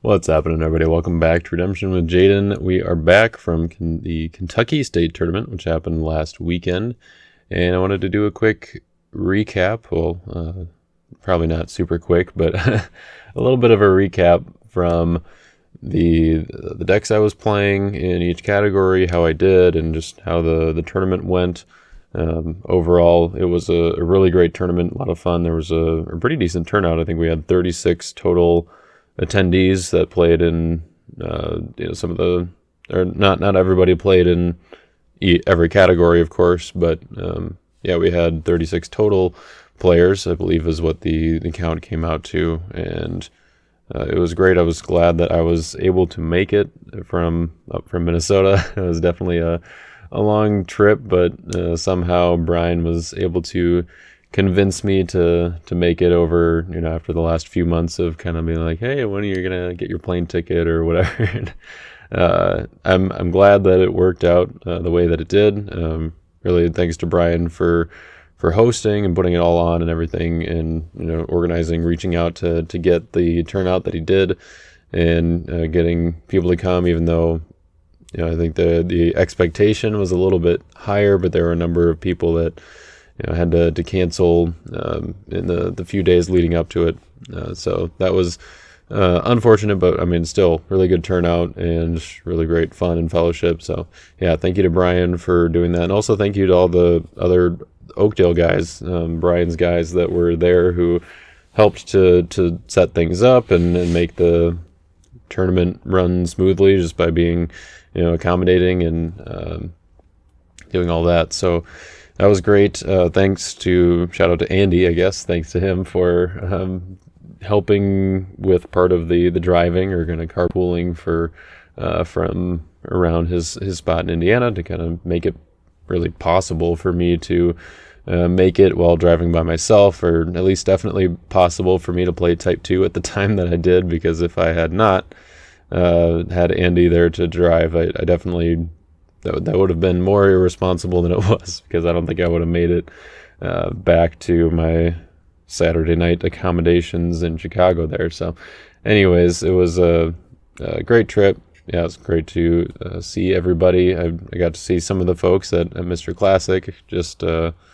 What's happening, everybody? Welcome back to Redemption with Jayden. We are back from the Kentucky State Tournament, which happened last weekend, and I wanted to do a quick recap. Well, probably not super quick, but a little bit of a recap from the decks I was playing in each category, how I did, and just how the tournament went. Overall, it was a really great tournament, a lot of fun. There was a pretty decent turnout. I think we had 36 total attendees that played in some of the, or not everybody played in every category, of course, but we had 36 total players, I believe is what the count came out to, and it was great. I was glad that I was able to make it from Minnesota. It was definitely a long trip, but somehow Brian was able to convince me to make it over, after the last few months of kind of being like, hey, when are you gonna get your plane ticket or whatever. I'm glad that it worked out the way that it did. Really thanks to Brian for hosting and putting it all on and everything, and organizing, reaching out to get the turnout that he did, and getting people to come, even though I think the expectation was a little bit higher, but there were a number of people that had to cancel in the few days leading up to it. So that was unfortunate, but I mean, still really good turnout and really great fun and fellowship. So yeah, thank you to Brian for doing that. And also thank you to all the other Oakdale guys, Brian's guys that were there, who helped to set things up and make the tournament run smoothly just by being, accommodating and doing all that. So that was great. Shout out to Andy, I guess. Thanks to him for helping with part of the driving, or kind of carpooling from around his spot in Indiana to kind of make it really possible for me to make it while driving by myself, or at least definitely possible for me to play Type 2 at the time that I did, because if I had not had Andy there to drive, I definitely... That would have been more irresponsible than it was, because I don't think I would have made it back to my Saturday night accommodations in Chicago there. So anyways, it was a great trip. Yeah, it was great to see everybody. I got to see some of the folks at Mr. Classic just earlier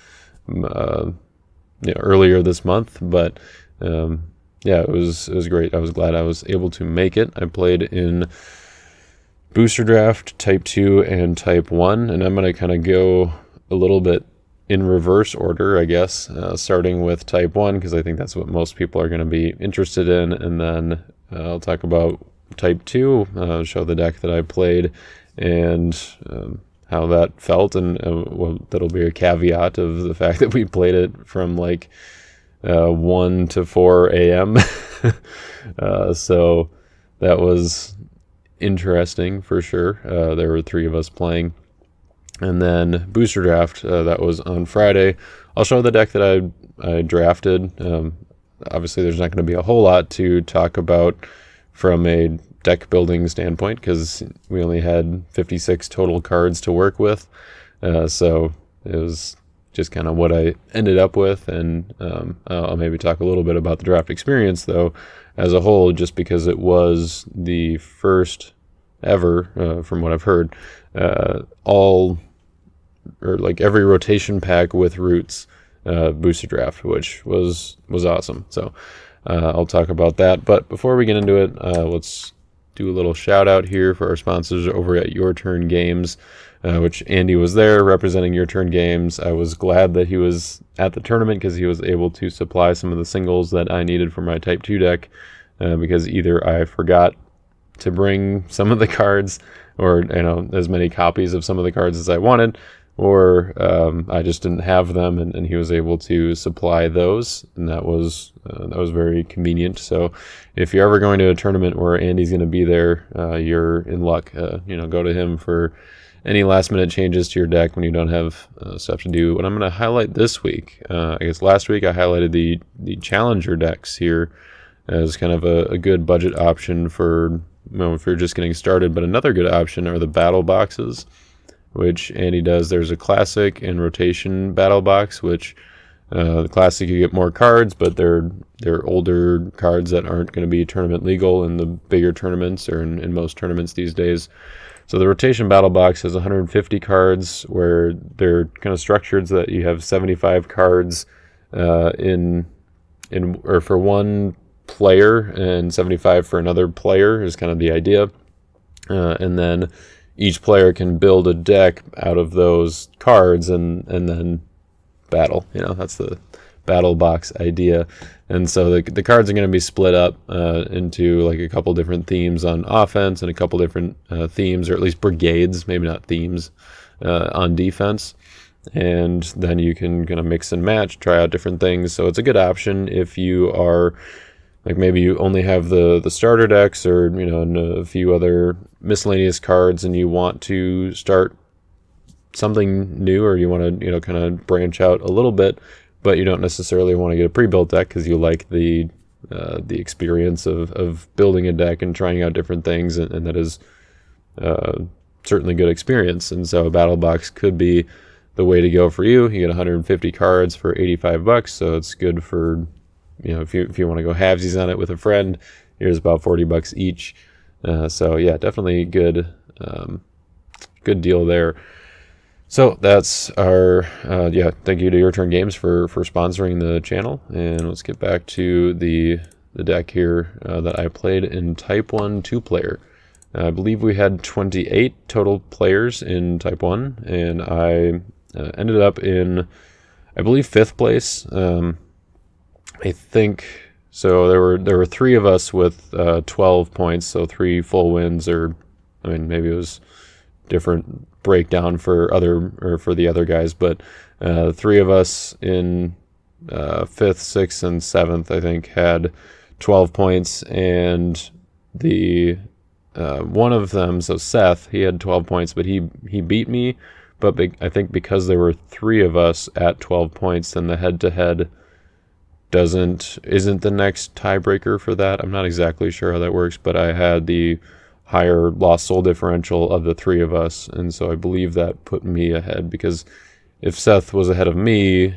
this month, but it was great. I was glad I was able to make it. I played in Booster Draft, Type 2, and Type 1, and I'm going to kind of go a little bit in reverse order, I guess, starting with Type 1, because I think that's what most people are going to be interested in, and then I'll talk about Type 2, show the deck that I played, and how that felt, and that'll be a caveat of the fact that we played it from 1 to 4 a.m., so that was interesting for sure. There were 3 of us playing, and then Booster Draft, that was on Friday. I'll show the deck that I drafted. Obviously there's not going to be a whole lot to talk about from a deck building standpoint, because we only had 56 total cards to work with, so it was just kind of what I ended up with, and I'll maybe talk a little bit about the draft experience though as a whole, just because it was the first ever, from what I've heard, every rotation pack with Roots Booster Draft, which was awesome. So I'll talk about that. But before we get into it, let's do a little shout out here for our sponsors over at Your Turn Games, which Andy was there representing Your Turn Games. I was glad that he was at the tournament, because he was able to supply some of the singles that I needed for my Type 2 deck, because either I forgot to bring some of the cards, or as many copies of some of the cards as I wanted, or I just didn't have them, and he was able to supply those, and that was very convenient. So if you're ever going to a tournament where Andy's going to be there, you're in luck. Go to him for any last minute changes to your deck when you don't have stuff to do. What I'm going to highlight this week, I guess last week I highlighted the Challenger decks here as kind of a good budget option for if you're just getting started. But another good option are the battle boxes, which Andy does. There's a classic and rotation battle box, which The Classic, you get more cards, but they're older cards that aren't going to be tournament legal in the bigger tournaments or in most tournaments these days. So the Rotation Battle Box has 150 cards, where they're kind of structured so that you have 75 cards or for one player and 75 for another player is kind of the idea. And then each player can build a deck out of those cards and then battle. That's the battle box idea. And so the cards are going to be split up into like a couple different themes on offense and a couple different themes, or at least brigades, maybe not themes, on defense. And then you can kind of mix and match, try out different things. So it's a good option if you are like, maybe you only have the starter decks, or and a few other miscellaneous cards, and you want to start something new, or you want to kind of branch out a little bit, but you don't necessarily want to get a pre-built deck because you like the experience of building a deck and trying out different things, and that is certainly good experience. And so a battle box could be the way to go for you. You get 150 cards for $85, so it's good for if you want to go halvesies on it with a friend. Here's about $40 each. So yeah, definitely good deal there. So that's our thank you to Your Turn Games for sponsoring the channel. And let's get back to the deck here that I played in Type 1 2-player. I believe we had 28 total players in Type 1, and I ended up in, I believe, 5th place. I think so. There were 3 of us with 12 points, so 3 full wins, or maybe it was different breakdown for the other guys, but 3 of us in 5th, 6th, and 7th, I think, had 12 points, and the one of them, so Seth, he had 12 points, but he beat me. But I think because there were 3 of us at 12 points, then the head-to-head isn't the next tiebreaker for that. I'm not exactly sure how that works, but I had the higher lost soul differential of the 3 of us, and so I believe that put me ahead, because if Seth was ahead of me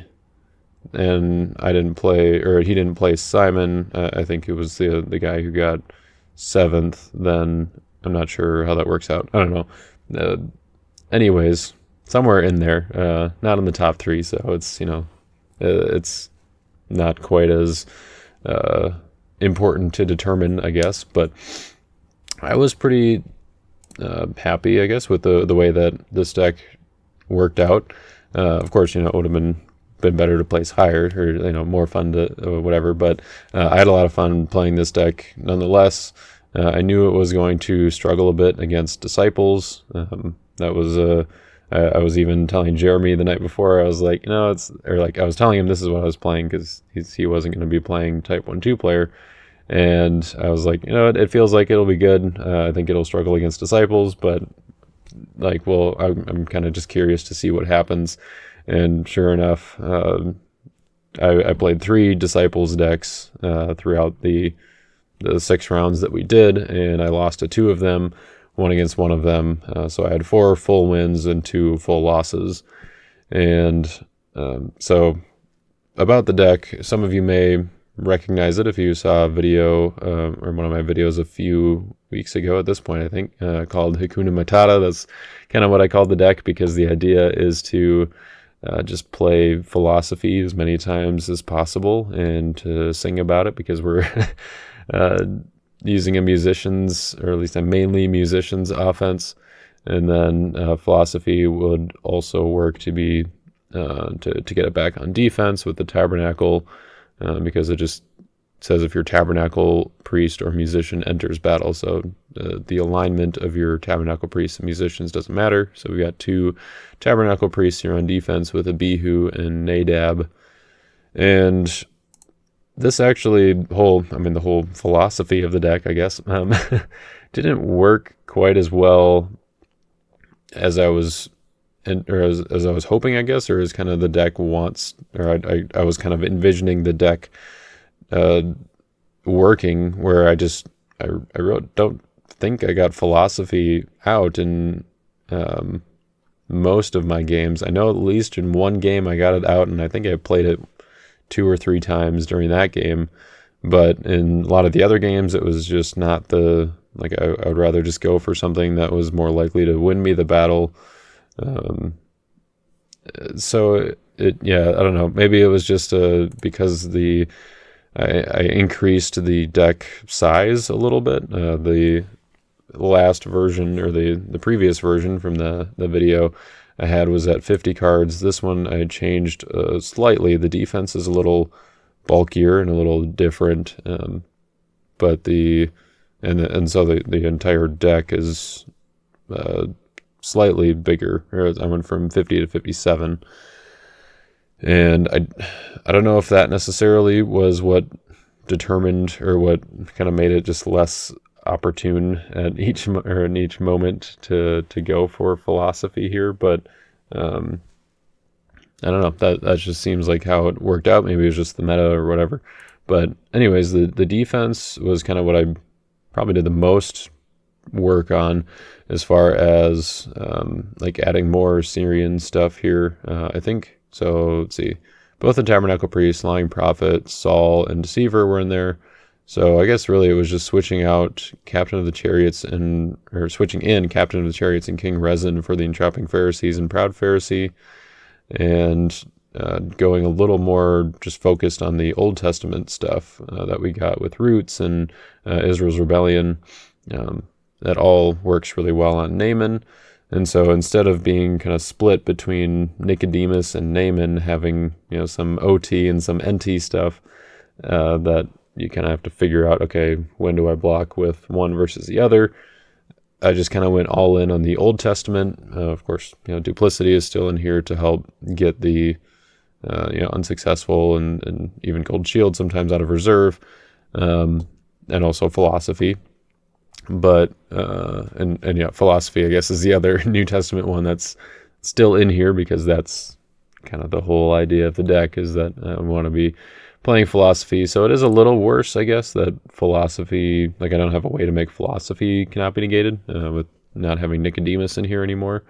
and I didn't play, or he didn't play Simon, I think it was the guy who got 7th, then I'm not sure how that works out. I don't know. Anyways, somewhere in there, not in the top 3, so it's it's not quite as important to determine, I guess. But I was pretty happy, I guess, with the way that this deck worked out. Of course, it would have been better to place higher, or more fun to whatever. But I had a lot of fun playing this deck nonetheless. I knew it was going to struggle a bit against Disciples. That was I was even telling Jeremy the night before. I was like, I was telling him this is what I was playing, because he wasn't going to be playing Type 1 2-player. And I was like, it feels like it'll be good. I think it'll struggle against Disciples, but I'm kind of just curious to see what happens. And sure enough, I played 3 Disciples decks throughout the 6 rounds that we did, and I lost to 2 of them, one against one of them. So I had 4 full wins and 2 full losses. And so about the deck, some of you may recognize it if you saw a video or one of my videos a few weeks ago at this point, I think, called Hakuna Matata. That's kind of what I called the deck, because the idea is to just play philosophy as many times as possible and to sing about it, because we're using a musician's, or at least a mainly musician's offense. And then philosophy would also work to be to get it back on defense with the tabernacle, because it just says if your tabernacle priest or musician enters battle. So the alignment of your tabernacle priests and musicians doesn't matter. So we got 2 tabernacle priests here on defense with Abihu and Nadab. And this actually the whole philosophy of the deck, I guess, didn't work quite as well as I was as I was hoping, I guess, or as kind of the deck wants, or I was kind of envisioning the deck working, where I wrote, don't think I got philosophy out in most of my games. I know at least in one game I got it out, and I think I played it 2 or 3 times during that game. But in a lot of the other games, it was just not I would rather just go for something that was more likely to win me the battle. So I don't know. Maybe it was just because I increased the deck size a little bit. The last version, or the previous version from the video I had, was at 50 cards. This one I changed slightly. The defense is a little bulkier and a little different, but so the entire deck is slightly bigger. I went from 50 to 57, and I don't know if that necessarily was what determined or what kind of made it just less opportune in each moment to go for philosophy here, but I don't know, that just seems like how it worked out. Maybe it was just the meta or whatever. But anyways, the defense was kind of what I probably did the most work on, as far as like adding more Syrian stuff here. I think so. Let's see, both the Tabernacle Priest, Lying Prophet, Saul, and Deceiver were in there. So I guess really it was just switching out Captain of the Chariots switching in Captain of the Chariots and King Rezin for the Entrapping Pharisees and Proud Pharisee, and going a little more just focused on the Old Testament stuff that we got with Roots and Israel's Rebellion. That all works really well on Naaman. And so instead of being kind of split between Nicodemus and Naaman, having some OT and some NT stuff that you kind of have to figure out, okay, when do I block with one versus the other? I just kind of went all in on the Old Testament. Of course, Duplicity is still in here to help get the unsuccessful and even Gold Shield sometimes out of reserve, and also Philosophy. But Philosophy, I guess, is the other New Testament one that's still in here, because that's kind of the whole idea of the deck, is that I want to be playing Philosophy. So it is a little worse, I guess, that Philosophy, like I don't have a way to make Philosophy cannot be negated with not having Nicodemus in here anymore.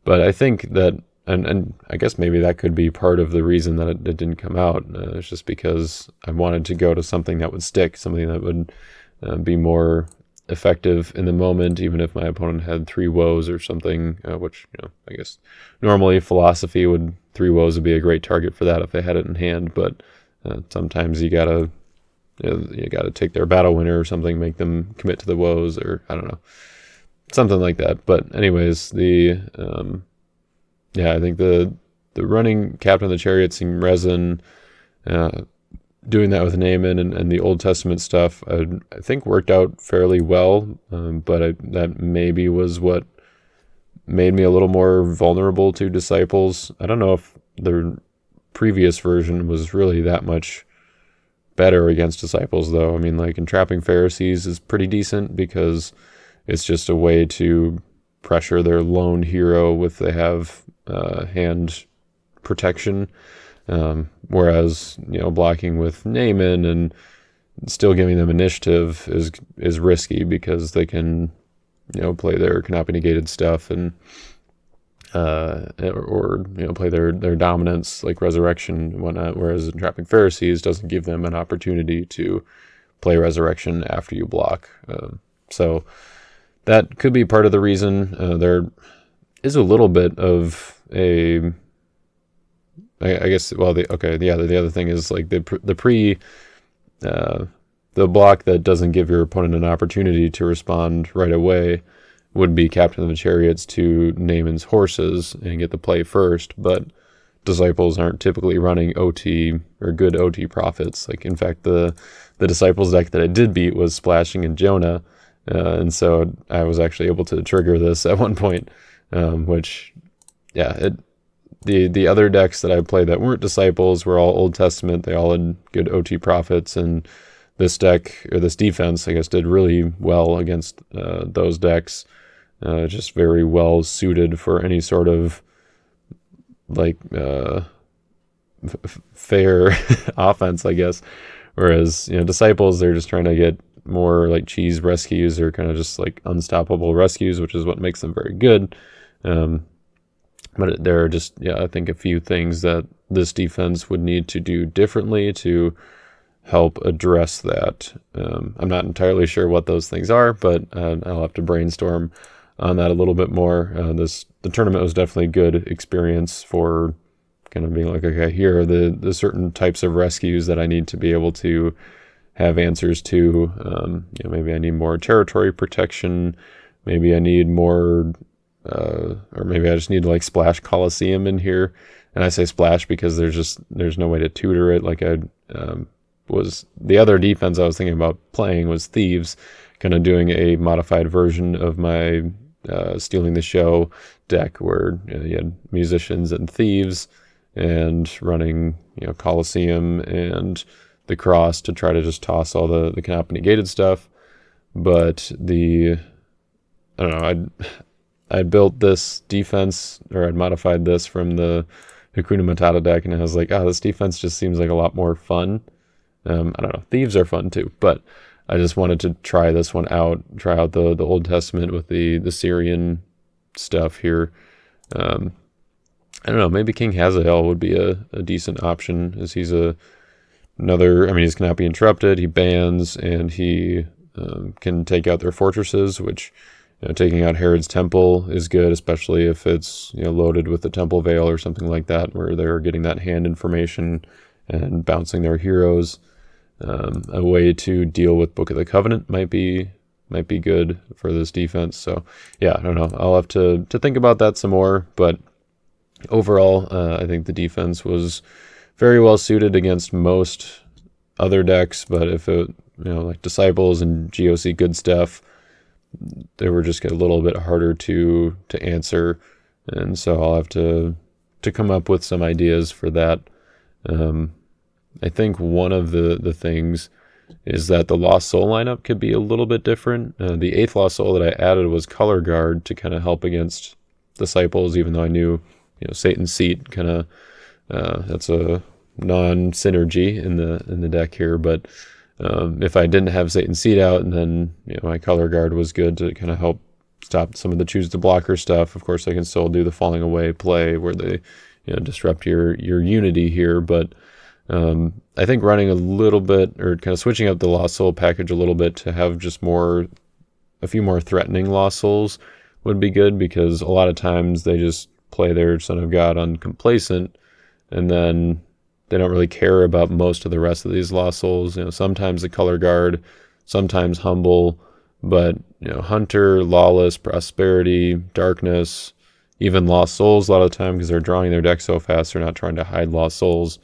But I think that, and I guess maybe that could be part of the reason that it didn't come out. It's just because I wanted to go to something that would stick, something that would be more effective in the moment, even if my opponent had 3 woes or something, which I guess normally Philosophy 3 woes would be a great target for that if they had it in hand. But sometimes you gotta take their battle winner or something, make them commit to the woes, or I don't know, something like that. But anyways, I think the running Captain of the Chariots and Rezin, doing that with Naaman and the Old Testament stuff, I think worked out fairly well. But that maybe was what made me a little more vulnerable to Disciples. I don't know if the previous version was really that much better against Disciples, though. I mean, like, Entrapping Pharisees is pretty decent because it's just a way to pressure their lone hero if they have hand protection. Whereas, blocking with Naaman and still giving them initiative is risky, because they can, play their cannot be negated stuff and or play their dominance, like Resurrection and whatnot, whereas Entrapping Pharisees doesn't give them an opportunity to play Resurrection after you block. So that could be part of the reason. There is a little bit of a, I guess, well, the other thing is, like, the block that doesn't give your opponent an opportunity to respond right away would be Captain of the Chariots to Naaman's horses and get the play first. But Disciples aren't typically running OT or good OT prophets. Like, in fact, the Disciples deck that I did beat was Splashing and Jonah, and so I was actually able to trigger this at one point, which, the other decks that I played that weren't Disciples were all Old Testament. They all had good OT prophets, and this deck, or this defense, I guess, did really well against those decks. Just very well suited for any sort of, like, fair offense, I guess. Whereas, Disciples, they're just trying to get more like cheese rescues, or kind of just like unstoppable rescues, which is what makes them very good. But there are just, I think, a few things that this defense would need to do differently to help address that. I'm not entirely sure what those things are, but I'll have to brainstorm on that a little bit more. The tournament was definitely a good experience for kind of being like, okay, here are the certain types of rescues that I need to be able to have answers to. Maybe I need more territory protection. Maybe I need more, or maybe I just need to like splash Coliseum in here. And I say splash because there's no way to tutor it. Like was the other defense I was thinking about playing was Thieves, kind of doing a modified version of my Stealing the Show deck where you had musicians and thieves and running Coliseum and the cross to try to just toss all the canop negated stuff. But I don't know, I built this defense, or I'd modified this from the Hakuna Matata deck, and I was like, this defense just seems like a lot more fun. I don't know, Thieves are fun too, but I just wanted to try this one out, try out the Old Testament with the Syrian stuff here. I don't know, maybe King Hazael would be a decent option, as he's he's cannot be interrupted, he bans, and he can take out their fortresses, which taking out Herod's Temple is good, especially if it's loaded with the Temple Veil or something like that, where they're getting that hand information and bouncing their heroes. A way to deal with Book of the Covenant might be good for this defense. So yeah, I don't know. I'll have to think about that some more. But overall, I think the defense was very well suited against most other decks. But if it like Disciples and GOC good stuff, they were just a little bit harder to answer. And so I'll have to come up with some ideas for that. I think one of the things is that the Lost Soul lineup could be a little bit different. The 8th Lost Soul that I added was Color Guard to kind of help against Disciples, even though I knew Satan's Seat kind of that's a non-synergy in the deck here. But if I didn't have Satan's Seat out, and then my Color Guard was good to kind of help stop some of the choose the blocker stuff. Of course, I can still do the Falling Away play where they disrupt your unity here, but I think running a little bit, or kind of switching up the Lost Soul package a little bit to have just a few more threatening Lost Souls would be good, because a lot of times they just play their Son of God on Complacent, and then they don't really care about most of the rest of these Lost Souls. Sometimes the Color Guard, sometimes Humble, but Hunter, Lawless, Prosperity, Darkness, even Lost Souls a lot of the time, because they're drawing their deck so fast, they're not trying to hide Lost Souls.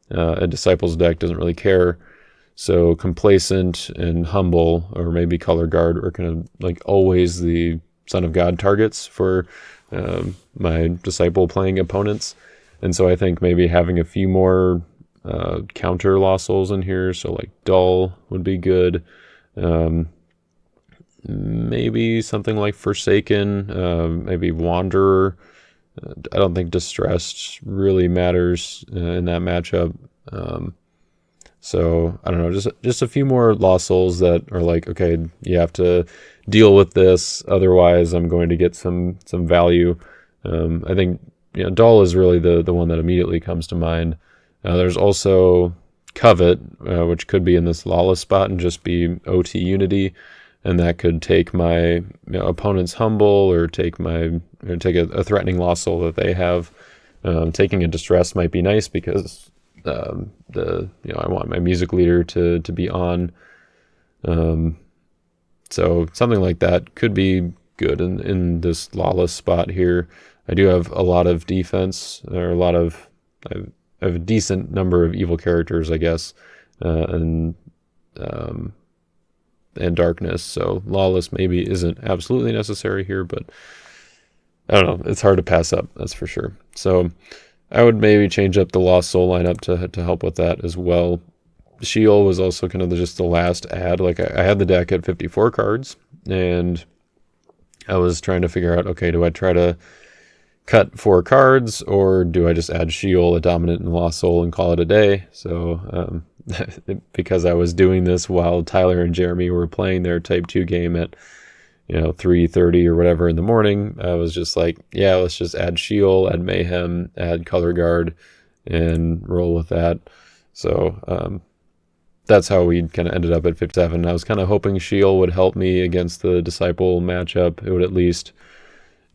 A Disciples deck doesn't really care. So Complacent and Humble, or maybe Color Guard, are kind of like always the Son of God targets for my Disciple playing opponents. And so I think maybe having a few more counter Lost Souls in here, so like Dull would be good. Maybe something like Forsaken, maybe Wanderer. I don't think Distressed really matters in that matchup. So I don't know, just a few more Lost Souls that are like, okay, you have to deal with this, otherwise I'm going to get some value. I think Dull is really the one that immediately comes to mind. There's also Covet, which could be in this Lawless spot and just be OT Unity. And that could take my opponent's Humble, or take a threatening Lost Soul that they have. Taking a Distress might be nice, because I want my music leader to be on. So something like that could be good in this Lawless spot here. I do have a lot of defense, or I have a decent number of evil characters, I guess, and Darkness, so Lawless maybe isn't absolutely necessary here, but I don't know, it's hard to pass up, that's for sure. So I would maybe change up the Lost Soul lineup to help with that as well. Sheol was also kind of just the last add. Like I had the deck at 54 cards, and I was trying to figure out, okay, do I try to cut 4 cards, or do I just add Sheol, a dominant, and Lost Soul and call it a day? So because I was doing this while Tyler and Jeremy were playing their Type 2 game at 3:30 or whatever in the morning, I was just like, yeah, let's just add Sheol, add Mayhem, add Color Guard, and roll with that. So that's how we kind of ended up at 57. I was kind of hoping Sheol would help me against the Disciple matchup. It would at least,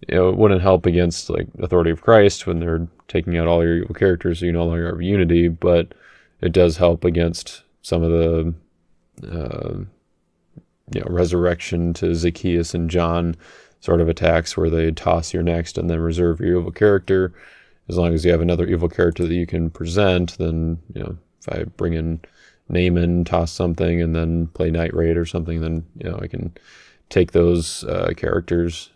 it wouldn't help against like Authority of Christ when they're taking out all your evil characters, so you no longer have unity, but it does help against some of the resurrection to Zacchaeus and John sort of attacks where they toss your next and then reserve your evil character. As long as you have another evil character that you can present, then, if I bring in Naaman, toss something, and then play Night Raid or something, then, I can take those characters.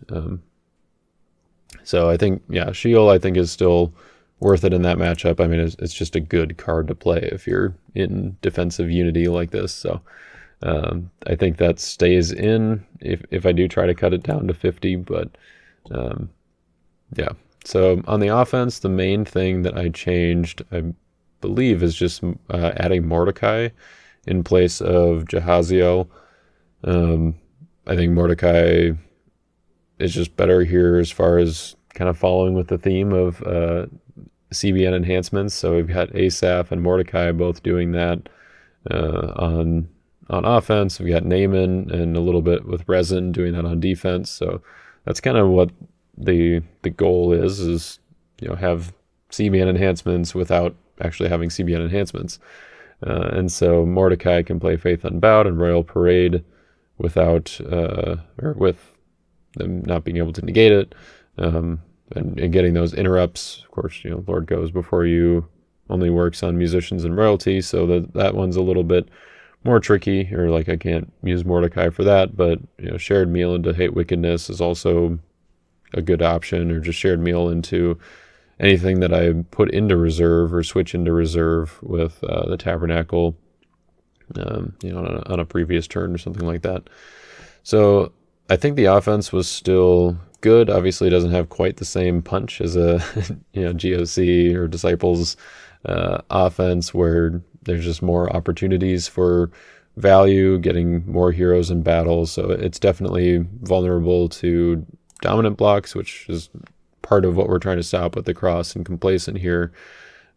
So I think, Sheol, I think, is still worth it in that matchup. I mean, it's just a good card to play if you're in defensive unity like this. So I think that stays in if I do try to cut it down to 50. But so on the offense, the main thing that I changed, I believe, is just adding Mordecai in place of Jahaziel. I think Mordecai is just better here as far as kind of following with the theme of CBN enhancements. So we've got Asaph and Mordecai both doing that on offense. We've got Naaman and a little bit with Rezin doing that on defense. So that's kind of what the goal is have CBN enhancements without actually having CBN enhancements. And so Mordecai can play Faith Unbowed and Royal Parade without or with them not being able to negate it, and getting those interrupts. Of course, Lord Goes Before You only works on musicians and royalty, so that one's a little bit more tricky, or like I can't use Mordecai for that, but Shared Meal into Hate Wickedness is also a good option, or just Shared Meal into anything that I put into reserve or switch into reserve with the Tabernacle, on a previous turn or something like that. So I think the offense was still good. Obviously, it doesn't have quite the same punch as a GOC or Disciples offense, where there's just more opportunities for value, getting more heroes in battle. So it's definitely vulnerable to dominant blocks, which is part of what we're trying to stop with the Cross and Complacent here.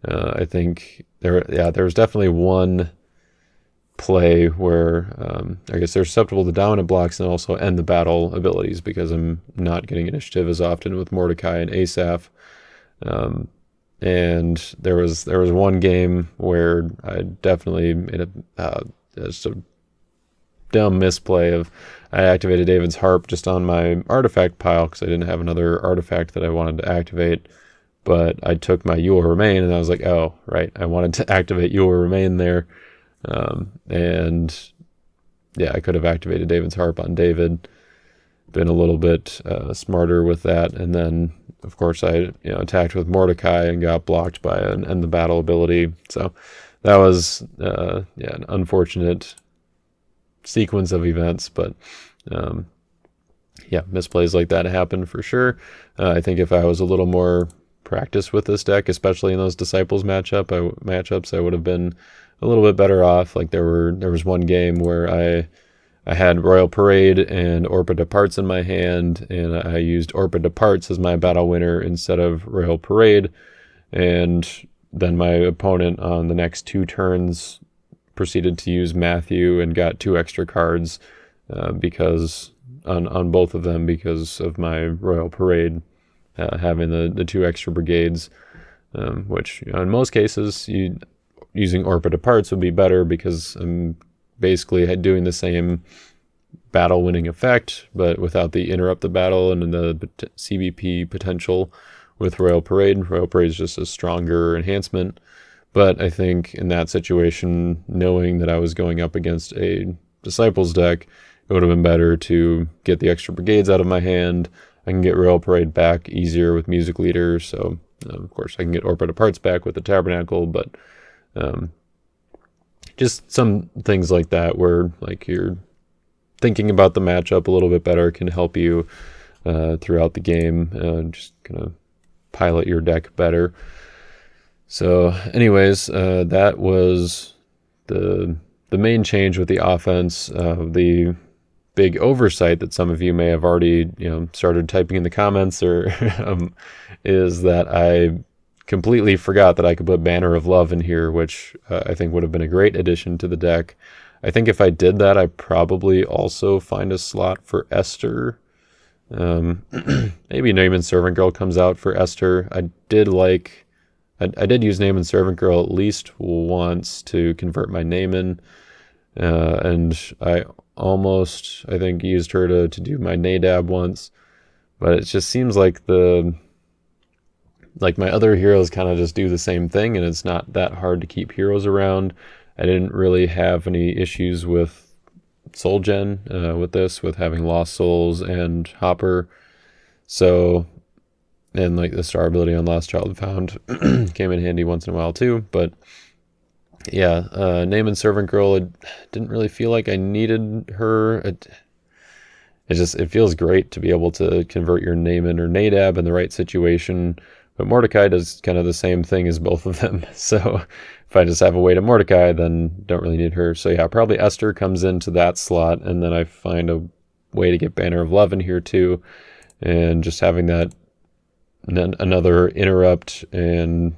I think there's definitely one play where I guess they're susceptible to dominant blocks and also end the battle abilities, because I'm not getting initiative as often with Mordecai and Asaph. And there was one game where I definitely made just a dumb misplay of I activated David's Harp just on my artifact pile because I didn't have another artifact that I wanted to activate, but I took my You Will Remain, and I was like, oh, right, I wanted to activate You Will Remain there. I could have activated David's Harp on David, been a little bit smarter with that, and then of course I attacked with Mordecai and got blocked by an end the battle ability. So that was an unfortunate sequence of events, but misplays like that happen for sure. I think if I was a little more practiced with this deck, especially in those Disciples matchups, I would have been a little bit better off. Like there was one game where I had Royal Parade and Orpa Departs in my hand, and I used Orpa Departs as my battle winner instead of Royal Parade, and then my opponent on the next 2 turns proceeded to use Matthew and got 2 extra cards because on both of them because of my Royal Parade having the 2 extra brigades, which in most cases using Orpa Departs would be better because I'm basically doing the same battle winning effect, but without the interrupt the battle and the CBP potential with Royal Parade. Royal Parade is just a stronger enhancement. But I think in that situation, knowing that I was going up against a Disciples deck, it would have been better to get the extra brigades out of my hand. I can get Royal Parade back easier with Music Leader, so of course I can get Orpa Departs back with the Tabernacle, but just some things like that where like you're thinking about the matchup a little bit better can help you throughout the game, just kind of pilot your deck better. So anyways, that was the main change with the offense. The big oversight that some of you may have already started typing in the comments or is that I completely forgot that I could put Banner of Love in here, which I think would have been a great addition to the deck. I think if I did that, I'd probably also find a slot for Esther. Maybe Name and Servant Girl comes out for Esther. I did use Name and Servant Girl at least once to convert my Naaman, and I think used her to do my Nadab once, but it just seems like my other heroes kind of just do the same thing, and it's not that hard to keep heroes around. I didn't really have any issues with Soul Gen with having Lost Souls and Hopper. So, and like the star ability on Lost Child Found came in handy once in a while too. But yeah, Name and Servant Girl, I didn't really feel like I needed her. It feels great to be able to convert your Naaman or Nadab in the right situation. But Mordecai does kind of the same thing as both of them. So if I just have a way to Mordecai, then don't really need her. So yeah, probably Esther comes into that slot, and then I find a way to get Banner of Love in here too. And just having that another interrupt and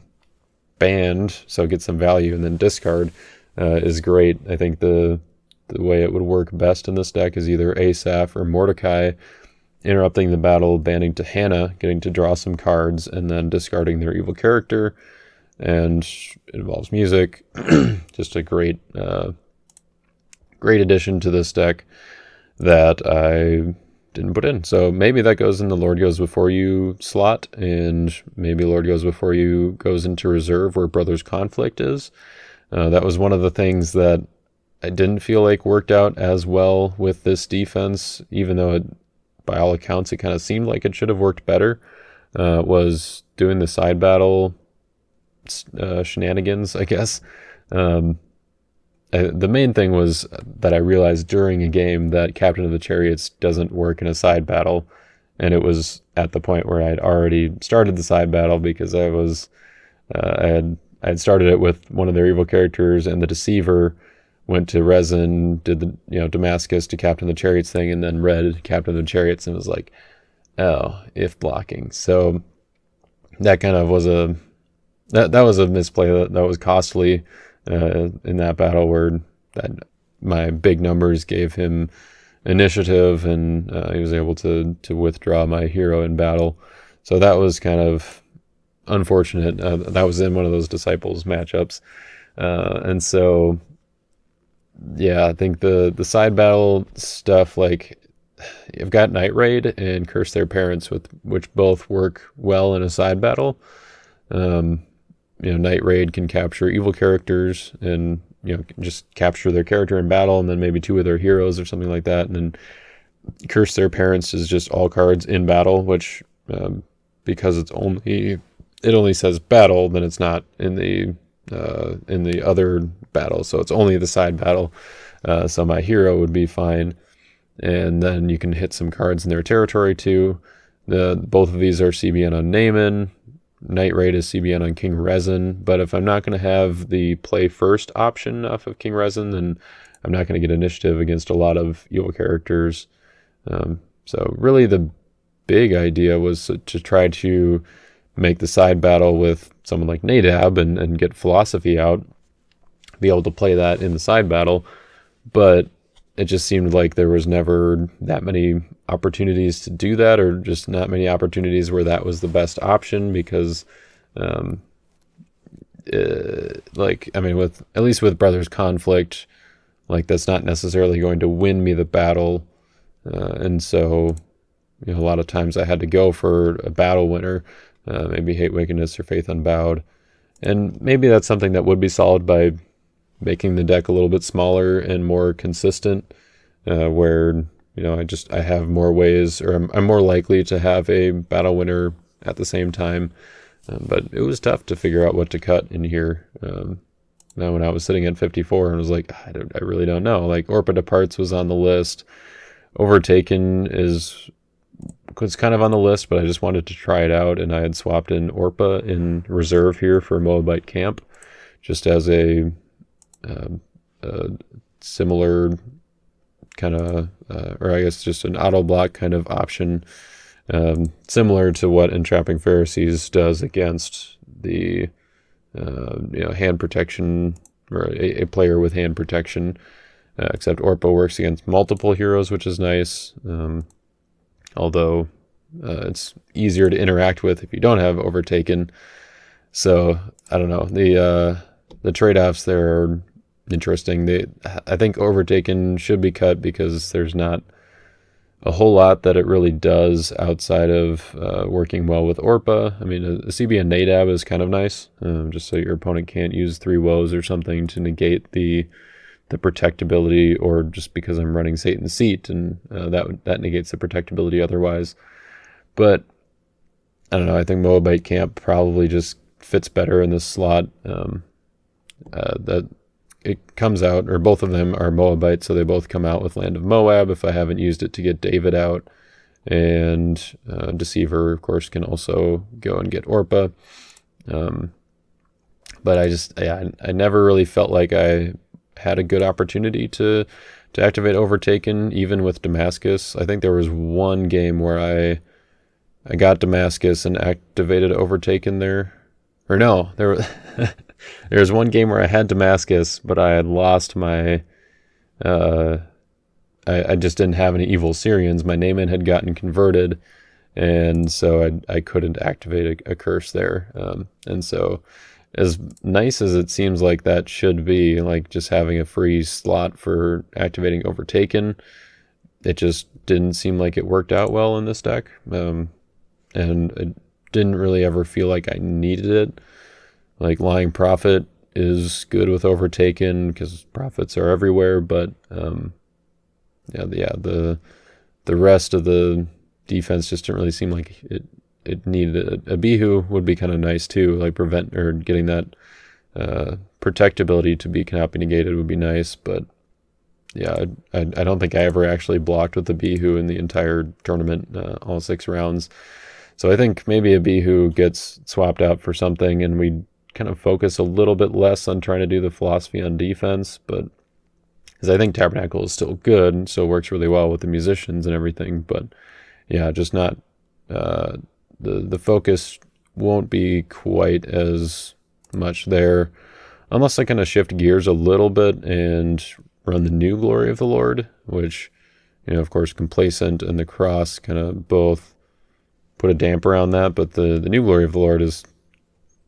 band, so get some value and then discard is great. I think the way it would work best in this deck is either Asaph or Mordecai interrupting the battle, banning to Hannah, getting to draw some cards, and then discarding their evil character. And it involves music. Just a great addition to this deck that I didn't put in. So maybe that goes in the Lord Goes Before You slot, and maybe Lord Goes Before You goes into reserve where Brothers Conflict is. That was one of the things that I didn't feel like worked out as well with this defense, even though by all accounts it kind of seemed like it should have worked better, was doing the side battle shenanigans, I guess. The main thing was that I realized during a game that Captain of the Chariots doesn't work in a side battle, and it was at the point where I'd already started the side battle because I had started it with one of their evil characters, and the Deceiver went to Resin, did the Damascus to Captain of the Chariots thing, and then read Captain of the Chariots and was like, oh, if blocking. So that kind of was that was a misplay that was costly in that battle, where my big numbers gave him initiative, and he was able to withdraw my hero in battle. So that was kind of unfortunate. That was in one of those Disciples matchups. And so, yeah, I think the side battle stuff, like you've got Night Raid and Curse Their Parents, which both work well in a side battle. Night Raid can capture evil characters and just capture their character in battle, and then maybe two of their heroes or something like that. And then Curse Their Parents is just all cards in battle, which because it only says battle, then it's not in the other battle, so it's only the side battle. So my hero would be fine, and then you can hit some cards in their territory too. Both of these are CBN on Naaman. Night Raid is CBN on King Resin, but if I'm not going to have the play first option off of King Resin, then I'm not going to get initiative against a lot of evil characters. So really the big idea was to try to make the side battle with someone like Nadab and get Philosophy out, be able to play that in the side battle, but it just seemed like there was never that many opportunities to do that, or just not many opportunities where that was the best option, because with Brothers Conflict, like that's not necessarily going to win me the battle, and so a lot of times I had to go for a battle winner, maybe Hate Wickedness or Faith Unbowed, and maybe that's something that would be solved by making the deck a little bit smaller and more consistent, where I have more ways, or I'm more likely to have a battle winner at the same time. But it was tough to figure out what to cut in here. Now when I was sitting at 54 and I was like, I really don't know. Like Orpa Departs was on the list. Overtaken was kind of on the list, but I just wanted to try it out, and I had swapped in Orpa in reserve here for Moabite Camp, just as a similar kind of, or I guess just an auto block kind of option, similar to what Entrapping Pharisees does against the hand protection, or a player with hand protection, except Orpa works against multiple heroes, which is nice, although it's easier to interact with if you don't have Overtaken. So I don't know, the trade-offs there are interesting. I think Overtaken should be cut because there's not a whole lot that it really does outside of working well with Orpa. I mean, a CB and Nadab is kind of nice, just so your opponent can't use 3 woes or something to negate the protectability, or just because I'm running Satan's Seat, and that negates the protectability otherwise. But I don't know, I think Moabite Camp probably just fits better in this slot. That it comes out, or both of them are Moabite, so they both come out with Land of Moab if I haven't used it to get David out. And Deceiver, of course, can also go and get Orpa. But I never really felt like I had a good opportunity to activate Overtaken, even with Damascus. I think there was one game where I got Damascus and activated Overtaken there. Or no, there was one game where I had Damascus, but I had lost my... I just didn't have any Evil Syrians. My name-in had gotten converted, and so I couldn't activate a curse there. And so, as nice as it seems like that should be, like just having a free slot for activating Overtaken, it just didn't seem like it worked out well in this deck. And it didn't really ever feel like I needed it. Like Lying Prophet is good with Overtaken because prophets are everywhere, but the rest of the defense just didn't really seem like it needed a Bihu would be kind of nice too, like prevent or getting that protectability to be cannot be negated would be nice, but yeah, I don't think I ever actually blocked with the Bihu in the entire tournament, all 6 rounds. So I think maybe a Bihu gets swapped out for something, and we kind of focus a little bit less on trying to do the philosophy on defense, but because I think Tabernacle is still good and still works really well with the musicians and everything, but yeah, just not the focus won't be quite as much there unless I kind of shift gears a little bit and run the new Glory of the Lord, which, of course, Complacent and the Cross kind of both put a damper on that, but the new Glory of the Lord is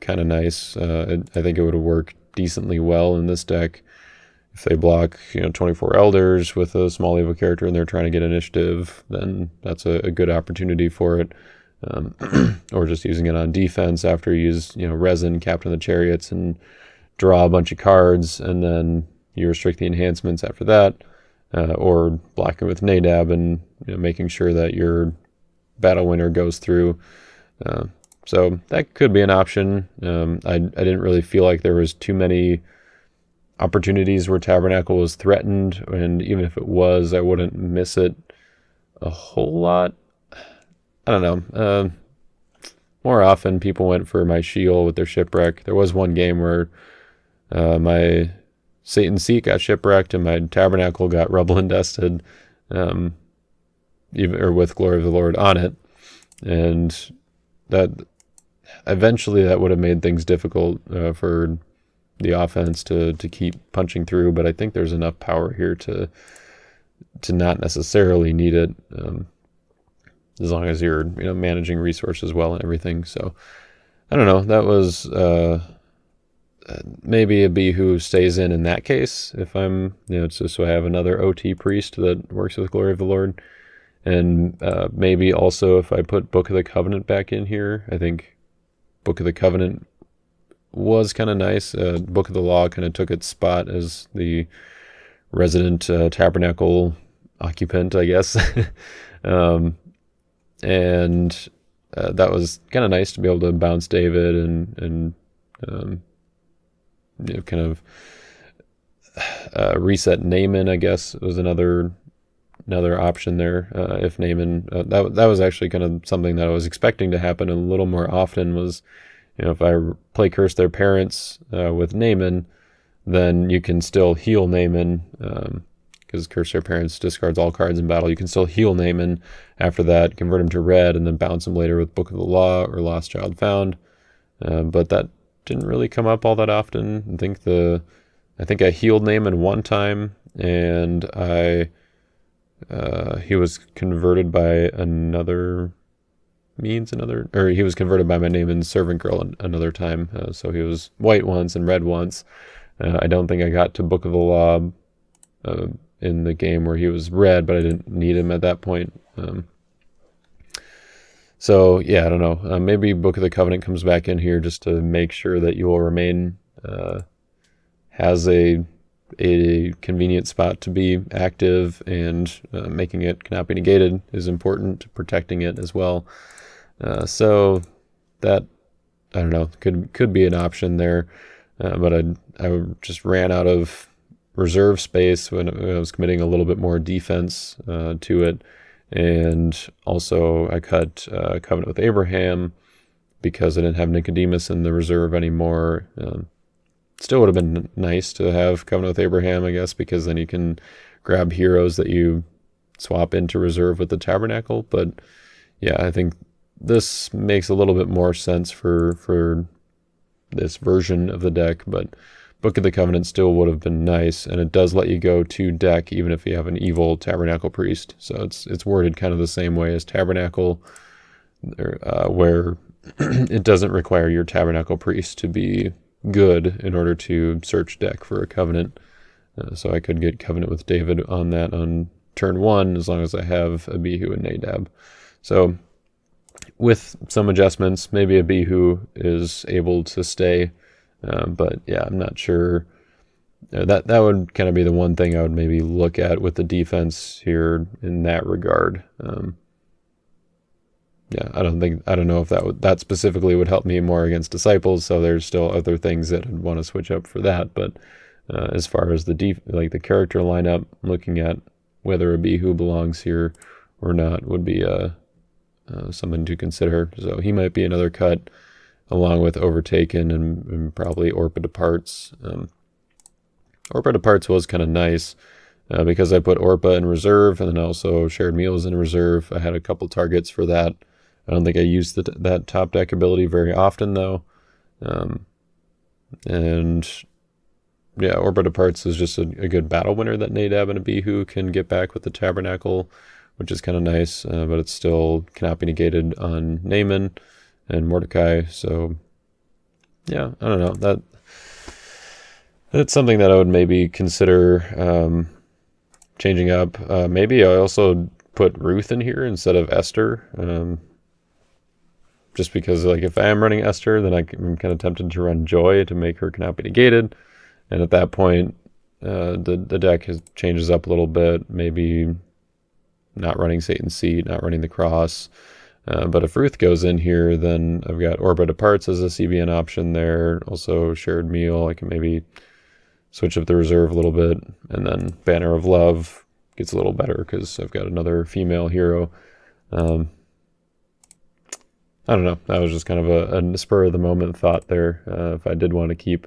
kind of nice. I think it would work decently well in this deck. If they block 24 Elders with a small evil character and they're trying to get initiative, then that's a good opportunity for it. Or just using it on defense after you use Resin, Captain of the Chariots, and draw a bunch of cards, and then you restrict the enhancements after that. Or blocking with Nadab and making sure that your battle winner goes through. So that could be an option. I didn't really feel like there was too many opportunities where Tabernacle was threatened, and even if it was, I wouldn't miss it a whole lot. I don't know. More often people went for my Shield with their Shipwreck. There was one game where my Satan's Seat got shipwrecked and my Tabernacle got rubble indested, even with Glory of the Lord on it, and that eventually that would have made things difficult for the offense to keep punching through. But I think there's enough power here to not necessarily need it, as long as you're managing resources well and everything. So I don't know. That was maybe a Bihu stays in that case, if I'm just so I have another OT priest that works with Glory of the Lord. And maybe also if I put Book of the Covenant back in here, I think Book of the Covenant was kind of nice. Book of the Law kind of took its spot as the resident Tabernacle occupant, I guess. And that was kind of nice to be able to bounce David and kind of reset Naaman, I guess, was another option there. If Naaman, that was actually kind of something that I was expecting to happen a little more often, was if I play Curse Their Parents with Naaman, then you can still heal Naaman, because Curse Their Parents discards all cards in battle. You can still heal Naaman after that, convert him to red, and then bounce him later with Book of the Law or Lost Child Found. but that didn't really come up all that often. I think I healed Naaman one time, and he was converted by he was converted by my Naaman's servant girl another time. So he was white once and red once. I don't think I got to Book of the Law in the game where he was red, but I didn't need him at that point. So yeah, I don't know. Maybe Book of the Covenant comes back in here just to make sure that you will remain has a convenient spot to be active, and making it cannot be negated is important, protecting it as well. So that, I don't know, could be an option there. But I just ran out of reserve space when I was committing a little bit more defense to it. And also I cut Covenant with Abraham because I didn't have Nicodemus in the reserve anymore. Still would have been nice to have Covenant with Abraham, I guess, because then you can grab heroes that you swap into reserve with the Tabernacle. But yeah, I think this makes a little bit more sense for this version of the deck, but Book of the Covenant still would have been nice, and it does let you go to deck even if you have an evil Tabernacle Priest. So it's worded kind of the same way as Tabernacle, where it doesn't require your Tabernacle Priest to be good in order to search deck for a Covenant. So I could get Covenant with David on that on turn 1 as long as I have Abihu and Nadab. So with some adjustments, maybe Abihu is able to stay. But yeah, I'm not sure. That would kind of be the one thing I would maybe look at with the defense here in that regard. Yeah, I don't know if that specifically would help me more against disciples. So there's still other things that I'd want to switch up for that. But as far as the the character lineup, looking at whether Abihu belongs here or not would be something to consider. So he might be another cut, along with Overtaken and probably Orpah Departs. Orpah Departs was kind of nice because I put Orpah in reserve, and then also Shared Meals in reserve. I had a couple targets for that. I don't think I used that top deck ability very often, though. And yeah, Orpah Departs is just a good battle winner that Nadab and Abihu can get back with the Tabernacle, which is kind of nice, but it still cannot be negated on Naaman and Mordecai. So yeah, I don't know. That's something that I would maybe consider changing up. Maybe I also put Ruth in here instead of Esther. Just because, like, if I am running Esther, then I'm kind of tempted to run Joy to make her cannot be negated. And at that point, the deck changes up a little bit. Maybe not running Satan's Seat, not running the Cross. But if Ruth goes in here, then I've got Orpah Departs as a CBN option there. Also Shared Meal. I can maybe switch up the reserve a little bit. And then Banner of Love gets a little better because I've got another female hero. I don't know. That was just kind of a spur of the moment thought there. If I did want to keep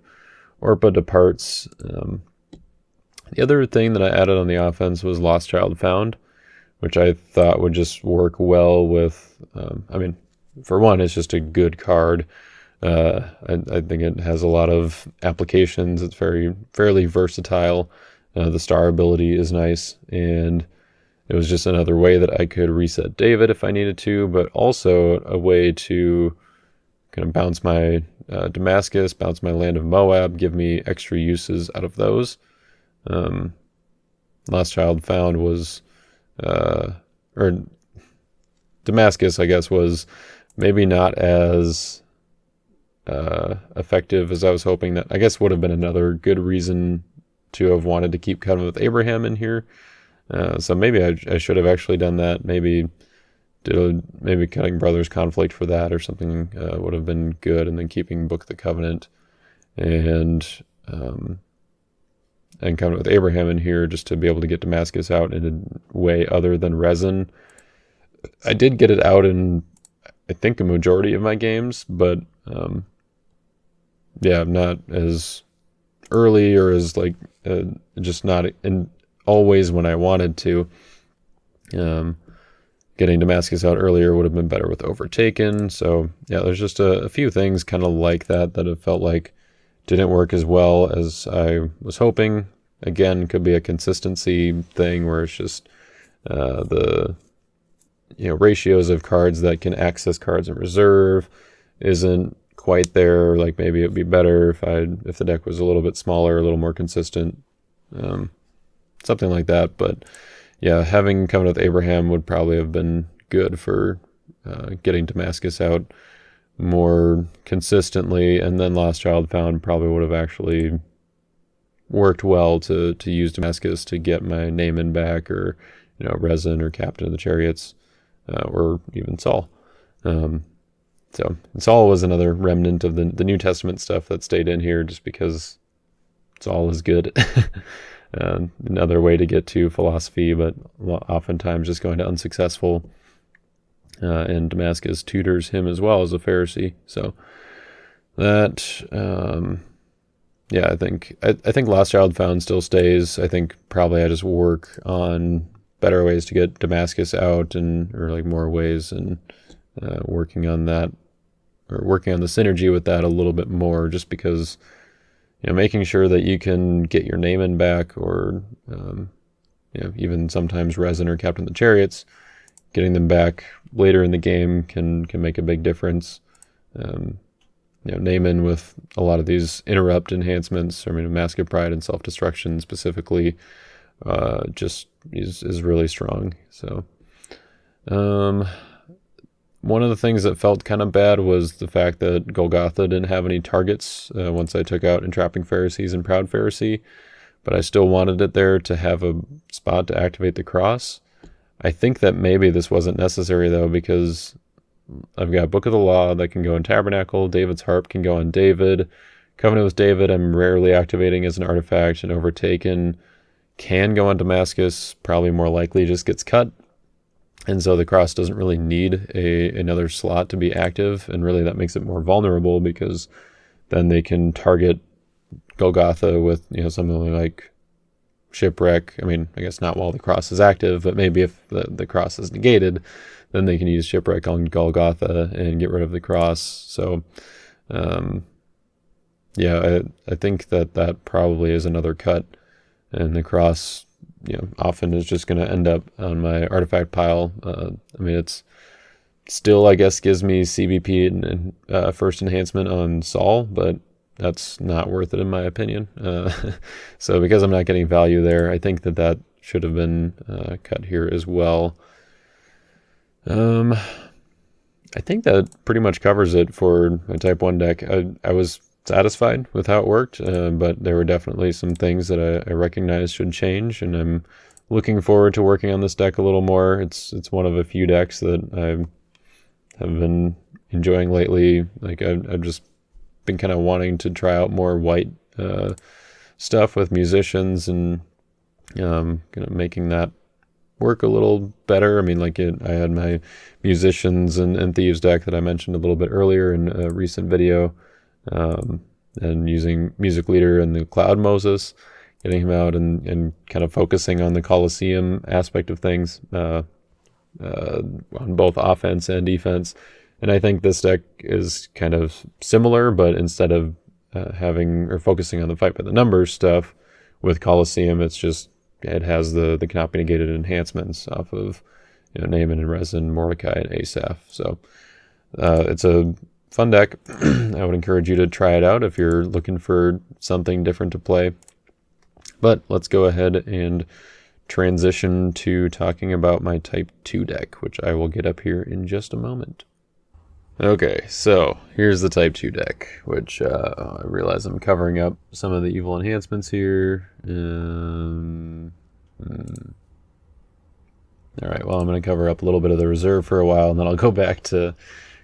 Orpah Departs. The other thing that I added on the offense was Lost Child Found, which I thought would just work well with, for one, it's just a good card. I think it has a lot of applications. It's fairly versatile. The star ability is nice, and it was just another way that I could reset David if I needed to, but also a way to kind of bounce my Damascus, bounce my Land of Moab, give me extra uses out of those. Lost Child Found was, or Damascus, I guess, was maybe not as effective as I was hoping. That, I guess, would have been another good reason to have wanted to keep Covenant with Abraham in here. So maybe I should have actually done that. Maybe Cutting Brothers Conflict for that or something would have been good, and then keeping Book of the Covenant and Covenant with Abraham in here just to be able to get Damascus out in a way other than resin. I did get it out in, I think, a majority of my games, but not as early or as just not in always when I wanted to. getting Damascus out earlier would have been better with Overtaken. So yeah, there's just a few things kind of like that have felt like didn't work as well as I was hoping. Again, could be a consistency thing where it's just the ratios of cards that can access cards in reserve isn't quite there. Like maybe it'd be better if the deck was a little bit smaller, a little more consistent, something like that. But yeah, having Covenant with Abraham would probably have been good for getting Damascus out more consistently, and then Lost Child Found probably would have actually worked well to use Damascus to get my Naaman back, or Resin or Captain of the Chariots, or even Saul. So Saul was another remnant of the New Testament stuff that stayed in here just because Saul is good. Another way to get to philosophy, but oftentimes just going to unsuccessful. And Damascus tutors him as well as a Pharisee. So that, I think Lost Child Found still stays. I think probably I just work on better ways to get Damascus out, or like more ways, and working on that, or working on the synergy with that a little bit more, just because making sure that you can get your Naaman back, or even sometimes Resin or Captain of the Chariots, getting them back later in the game can make a big difference. Naaman with a lot of these interrupt enhancements, Mask of Pride and Self-Destruction specifically, just is really strong. So one of the things that felt kind of bad was the fact that Golgotha didn't have any targets once I took out Entrapping Pharisees and Proud Pharisee, but I still wanted it there to have a spot to activate the cross. I think that maybe this wasn't necessary, though, because I've got Book of the Law that can go in Tabernacle, David's Harp can go on David, Covenant with David I'm rarely activating as an artifact, and Overtaken can go on Damascus, probably more likely just gets cut. And so the cross doesn't really need another slot to be active, and really that makes it more vulnerable, because then they can target Golgotha with something like Shipwreck. I guess not while the cross is active, but maybe if the cross is negated, then they can use Shipwreck on Golgotha and get rid of the cross. So I think that probably is another cut, and the cross often is just going to end up on my artifact pile. It's still, I guess, gives me CBP and first enhancement on Saul, but that's not worth it in my opinion. So because I'm not getting value there, I think that should have been cut here as well. I think that pretty much covers it for my Type 1 deck. I was satisfied with how it worked, but there were definitely some things that I recognized should change, and I'm looking forward to working on this deck a little more. It's one of a few decks that I have been enjoying lately. Like I've just been kind of wanting to try out more white stuff with musicians, and kind of making that work a little better. I had my musicians and thieves deck that I mentioned a little bit earlier in a recent video, and using Music Leader and the Cloud Moses, getting him out and kind of focusing on the Colosseum aspect of things, on both offense and defense. And I think this deck is kind of similar, but instead of focusing on the fight by the numbers stuff with Colosseum, it has the cannot be negated enhancements off of Naaman and Resin, Mordecai, and Asaph. So it's a fun deck. I would encourage you to try it out if you're looking for something different to play. But let's go ahead and transition to talking about my Type 2 deck, which I will get up here in just a moment. Okay, so here's the Type 2 deck, which I realize I'm covering up some of the evil enhancements here. Alright, well, I'm going to cover up a little bit of the reserve for a while, and then I'll go back to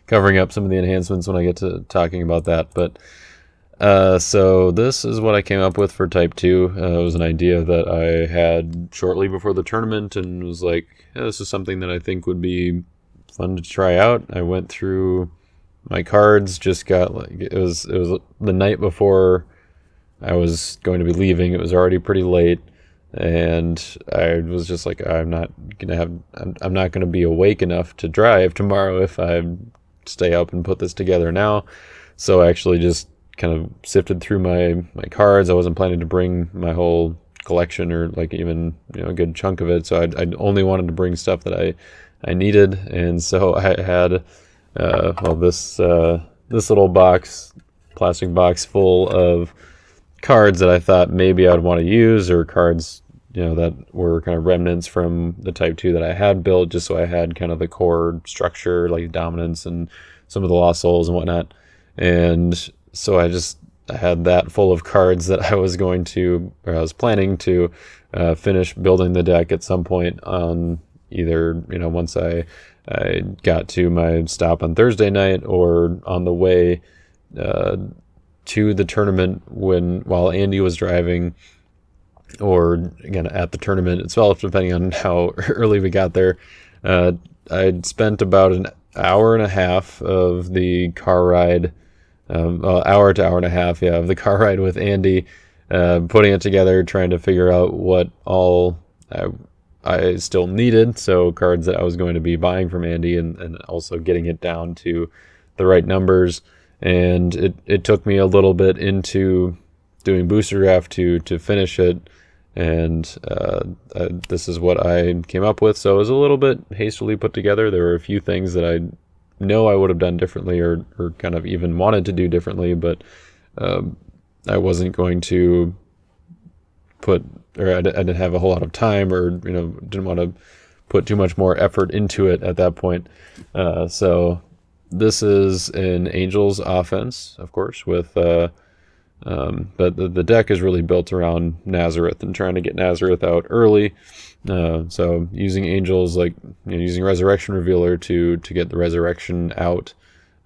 covering up some of the enhancements when I get to talking about that. But so this is what I came up with for Type 2. It was an idea that I had shortly before the tournament, and was like, this is something that I think would be fun to try out. I went through my cards, just got it was the night before I was going to be leaving. It was already pretty late. And I was just like, I'm not gonna be awake enough to drive tomorrow if I stay up and put this together now. So I actually just kind of sifted through my cards. I wasn't planning to bring my whole collection or like even a good chunk of it. So I only wanted to bring stuff that I needed, and so I had this little plastic box full of cards that I thought maybe I'd want to use, or cards that were kind of remnants from the Type 2 that I had built, just so I had kind of the core structure, like dominance and some of the lost souls and whatnot. And so I had that full of cards that I was planning to finish building the deck at some point on either once I got to my stop on Thursday night, or on the way to the tournament while Andy was driving, or again at the tournament itself, depending on how early we got there. I'd spent about an hour and a half of the car ride, hour to hour and a half, of the car ride with Andy, putting it together, trying to figure out what all I still needed, so cards that I was going to be buying from Andy, and also getting it down to the right numbers. And it took me a little bit into doing booster draft to finish it, and this is what I came up with. So it was a little bit hastily put together. There were a few things that I know I would have done differently, or kind of even wanted to do differently, but I wasn't going to I didn't have a whole lot of time, or didn't want to put too much more effort into it at that point. So this is an Angels offense, of course, with but the deck is really built around Nazareth and trying to get Nazareth out early. So using Angels, like using Resurrection Revealer to get the Resurrection out,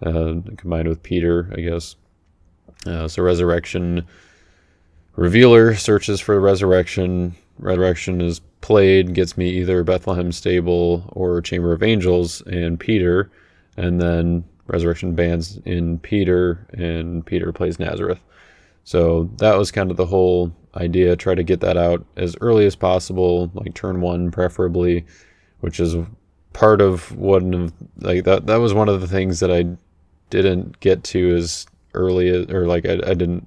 combined with Peter, I guess. So Resurrection Revealer searches for Resurrection. Resurrection is played, gets me either Bethlehem Stable or Chamber of Angels and Peter, and then Resurrection bans in Peter, and Peter plays Nazareth. So that was kind of the whole idea, try to get that out as early as possible, like turn 1 preferably, which is part of that was one of the things that I didn't get to as early as, or like I didn't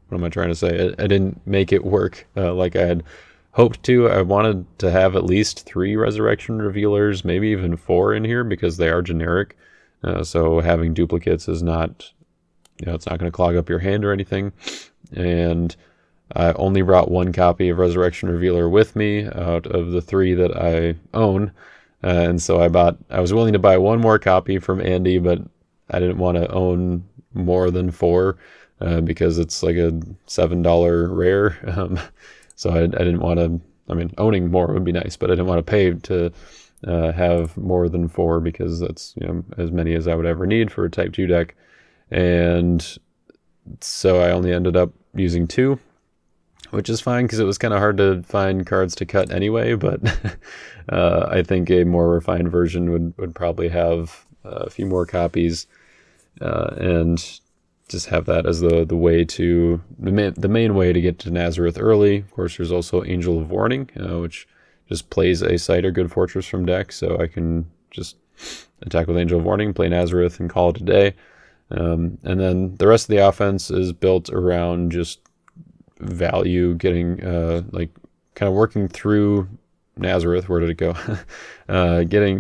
what am I trying to say? I didn't make it work like I had hoped to. I wanted to have at least 3 Resurrection Revealers, maybe even 4 in here, because they are generic. So having duplicates is not, it's not going to clog up your hand or anything. And I only brought 1 copy of Resurrection Revealer with me out of the 3 that I own. And so I was willing to buy 1 more copy from Andy, but I didn't want to own more than 4. Because it's like a $7 rare. So I didn't want to, owning more would be nice, but I didn't want to pay to have more than 4, because that's, as many as I would ever need for a Type 2 deck. And so I only ended up using 2, which is fine, because it was kind of hard to find cards to cut anyway, but I think a more refined version would probably have a few more copies, and just have that as the way to the main way to get to Nazareth early. Of course, there's also Angel of Warning, which just plays a Sight or Good Fortress from deck, so I can just attack with Angel of Warning, play Nazareth, and call it a day. And then the rest of the offense is built around just value, getting kind of working through Nazareth. Where did it go?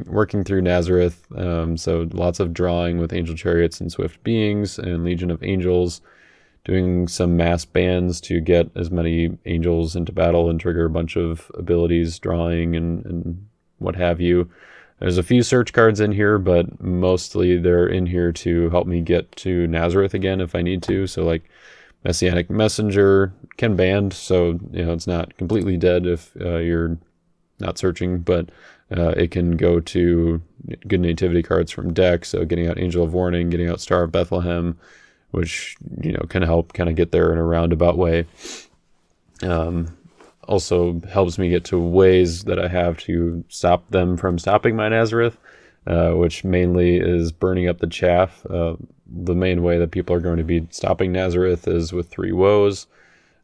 Working through Nazareth. So lots of drawing with Angel Chariots and Swift Beings and Legion of Angels, doing some mass bans to get as many angels into battle and trigger a bunch of abilities, drawing and what have you. There's a few search cards in here, but mostly they're in here to help me get to Nazareth again if I need to. So like Messianic Messenger can ban, so it's not completely dead if you're not searching, but it can go to good nativity cards from deck. So getting out Angel of Warning, getting out Star of Bethlehem, which can help kind of get there in a roundabout way. Also helps me get to ways that I have to stop them from stopping my Nazareth, which mainly is burning up the chaff. The main way that people are going to be stopping Nazareth is with 3 woes.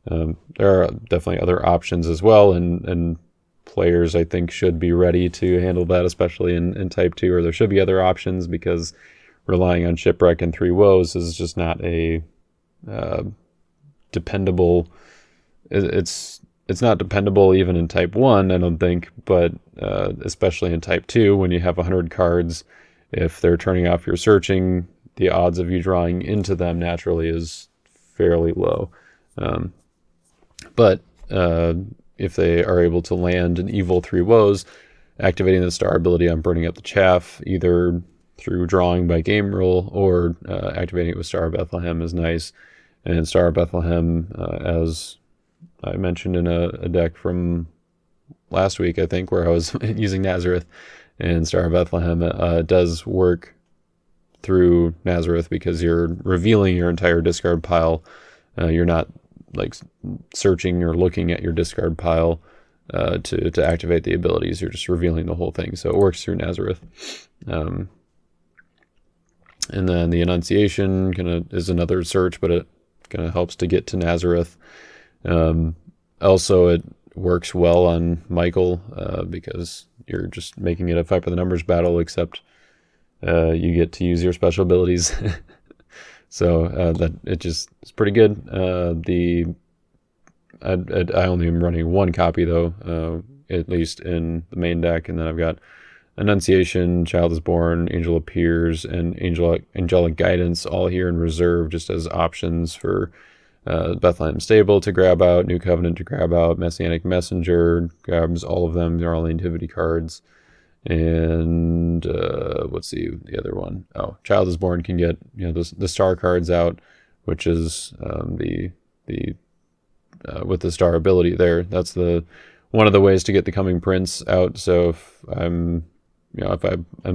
There are definitely other options as well, and players I think should be ready to handle that, especially in Type 2, or there should be other options, because relying on Shipwreck and Three Woes is just not a dependable. It's not dependable even in Type 1, I don't think, but especially in Type 2, when you have 100 cards, if they're turning off your searching, the odds of you drawing into them naturally is fairly low. But if they are able to land an Evil Three Woes, activating the star ability on Burning Up the Chaff, either through drawing by game rule or activating it with Star of Bethlehem, is nice. And Star of Bethlehem, as I mentioned in a deck from last week, I think, where I was using Nazareth, and Star of Bethlehem does work through Nazareth because you're revealing your entire discard pile. You're not like searching or looking at your discard pile to activate the abilities. You're just revealing the whole thing. So it works through Nazareth. And then the Annunciation is another search, but it kind of helps to get to Nazareth. Also, it works well on Michael because you're just making it a fight for the numbers battle, except you get to use your special abilities. So that it just is pretty good. I only am running one copy though, at least in the main deck, and then I've got Annunciation, Child is Born, Angel Appears, and Angelic Guidance all here in reserve, just as options for Bethlehem Stable to grab out, New Covenant to grab out, Messianic Messenger grabs all of them. They're all nativity cards. And let's see the other one. Oh, Child is Born can get the star cards out, which is the with the star ability there. That's one of the ways to get the Coming Prince out. So if I'm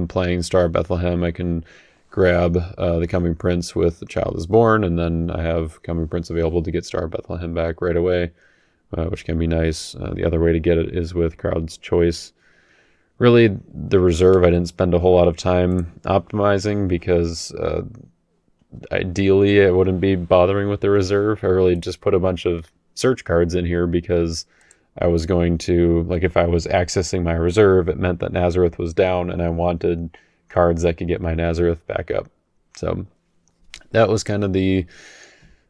playing Star of Bethlehem, I can grab the Coming Prince with the Child is Born, and then I have Coming Prince available to get Star of Bethlehem back right away, which can be nice. The other way to get it is with Crowd's Choice. Really, the reserve I didn't spend a whole lot of time optimizing because ideally I wouldn't be bothering with the reserve. I really just put a bunch of search cards in here because I was going to, like, if I was accessing my reserve, it meant that Nazareth was down and I wanted cards that could get my Nazareth back up. So that was kind of the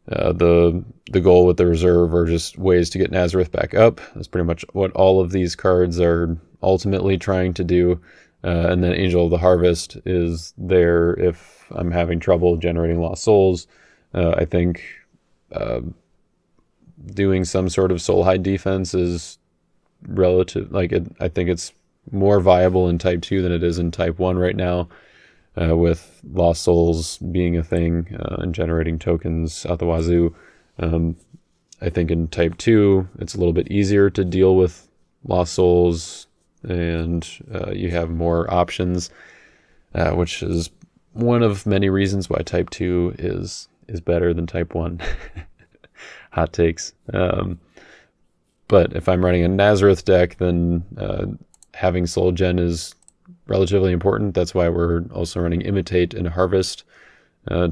goal with the reserve, or just ways to get Nazareth back up. That's pretty much what all of these cards are ultimately trying to do. And then Angel of the Harvest is there if I'm having trouble generating Lost Souls. I think doing some sort of Soul Hide defense is relative. I think it's more viable in Type 2 than it is in Type 1 right now, with Lost Souls being a thing and generating tokens out the wazoo. I think in Type 2, it's a little bit easier to deal with Lost Souls, and you have more options, which is one of many reasons why Type 2 is better than Type 1. Hot takes. But if I'm running a Nazareth deck, then having Soul Gen is relatively important. That's why we're also running Imitate and Harvest I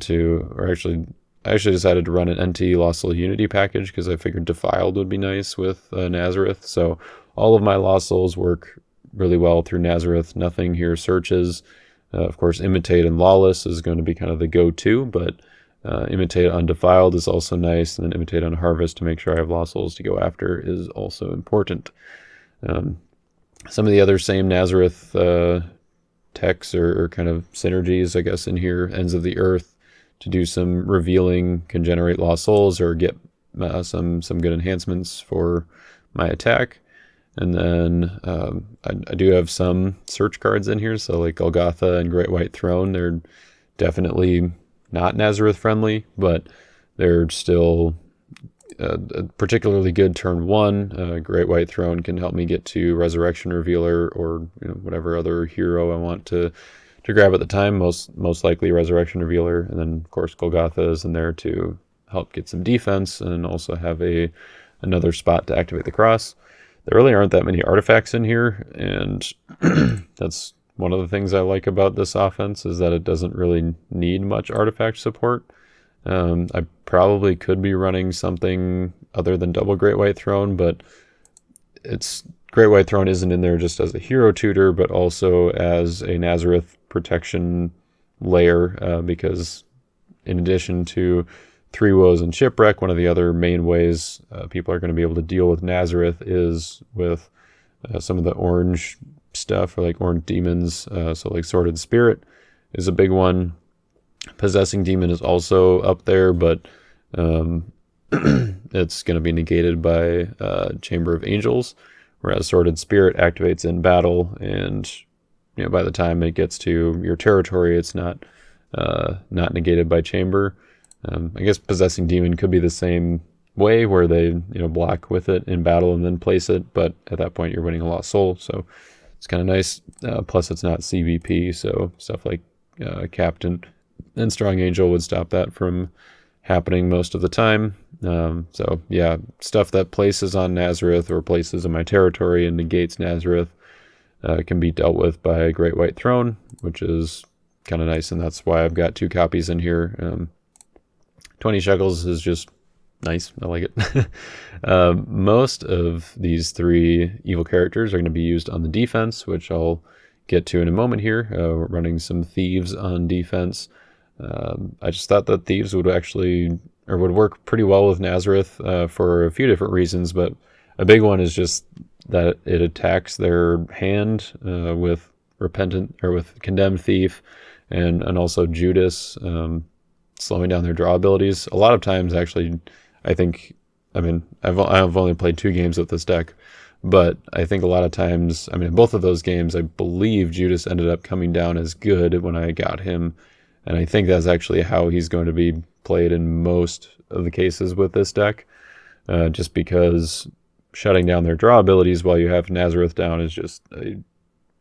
actually decided to run an NT Lost Soul Unity package because I figured Defiled would be nice with Nazareth. So all of my Lost Souls work really well through Nazareth. Nothing here searches. Of course, Imitate and Lawless is going to be kind of the go-to, but Imitate on Defiled is also nice, and then Imitate on Harvest to make sure I have Lost Souls to go after is also important. Some of the other same Nazareth techs or kind of synergies, I guess, in here. Ends of the Earth to do some revealing can generate Lost Souls or get some good enhancements for my attack. And then I do have some search cards in here, so like Golgotha and Great White Throne. They're definitely not Nazareth friendly, but they're still a particularly good turn one. Great White Throne can help me get to Resurrection Revealer or whatever other hero I want to grab at the time. Most likely Resurrection Revealer, and then of course Golgotha is in there to help get some defense and also have another spot to activate the cross. There really aren't that many artifacts in here, and that's one of the things I like about this offense, is that it doesn't really need much artifact support. I probably could be running something other than double Great White Throne, but Great White Throne isn't in there just as a hero tutor, but also as a Nazareth protection layer, because in addition to Three Woes and Shipwreck, one of the other main ways people are going to be able to deal with Nazareth is with some of the orange stuff, or like orange demons. So like Sordid Spirit is a big one. Possessing Demon is also up there, but it's going to be negated by Chamber of Angels, whereas Sordid Spirit activates in battle, and by the time it gets to your territory, it's not negated by Chamber. I guess Possessing Demon could be the same way, where they block with it in battle and then place it, but at that point you're winning a lost soul, so it's kind of nice. Plus it's not CVP, so stuff like Captain and Strong Angel would stop that from happening most of the time. So yeah, stuff that places on Nazareth or places in my territory and negates Nazareth can be dealt with by Great White Throne, which is kind of nice, and that's why I've got 2 copies in here. 20 shekels is just nice. I like it. Most of these 3 evil characters are going to be used on the defense, which I'll get to in a moment here. We're running some Thieves on defense. I just thought that Thieves would work pretty well with Nazareth for a few different reasons, but a big one is just that it attacks their hand with Condemned Thief and also Judas, slowing down their draw abilities. A lot of times, actually, I've only played 2 games with this deck, but I think a lot of times, both of those games, I believe Judas ended up coming down as good when I got him, and I think that's actually how he's going to be played in most of the cases with this deck, just because shutting down their draw abilities while you have Nazareth down is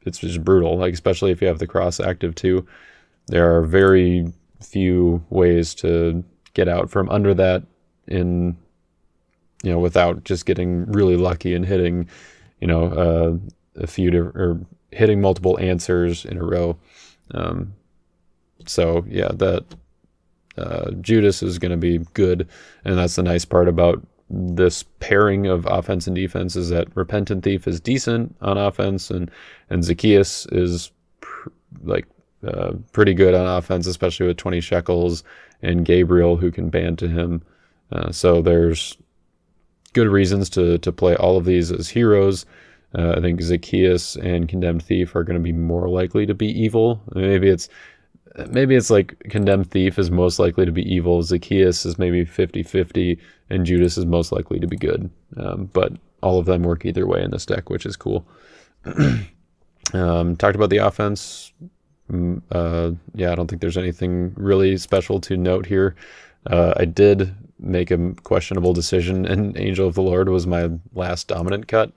it's just brutal, like especially if you have the cross active too. There are very few ways to get out from under that without just getting really lucky and hitting hitting multiple answers in a row. So yeah, that Judas is going to be good, and that's the nice part about this pairing of offense and defense, is that Repentant Thief is decent on offense, and Zacchaeus is pretty good on offense, especially with 20 shekels and Gabriel, who can ban to him. So there's good reasons to play all of these as heroes. I think Zacchaeus and Condemned Thief are going to be more likely to be evil. Maybe it's like Condemned Thief is most likely to be evil, Zacchaeus is maybe 50-50, and Judas is most likely to be good. But all of them work either way in this deck, which is cool. Talked about the offense. I don't think there's anything really special to note here. I did make a questionable decision, and Angel of the Lord was my last dominant cut.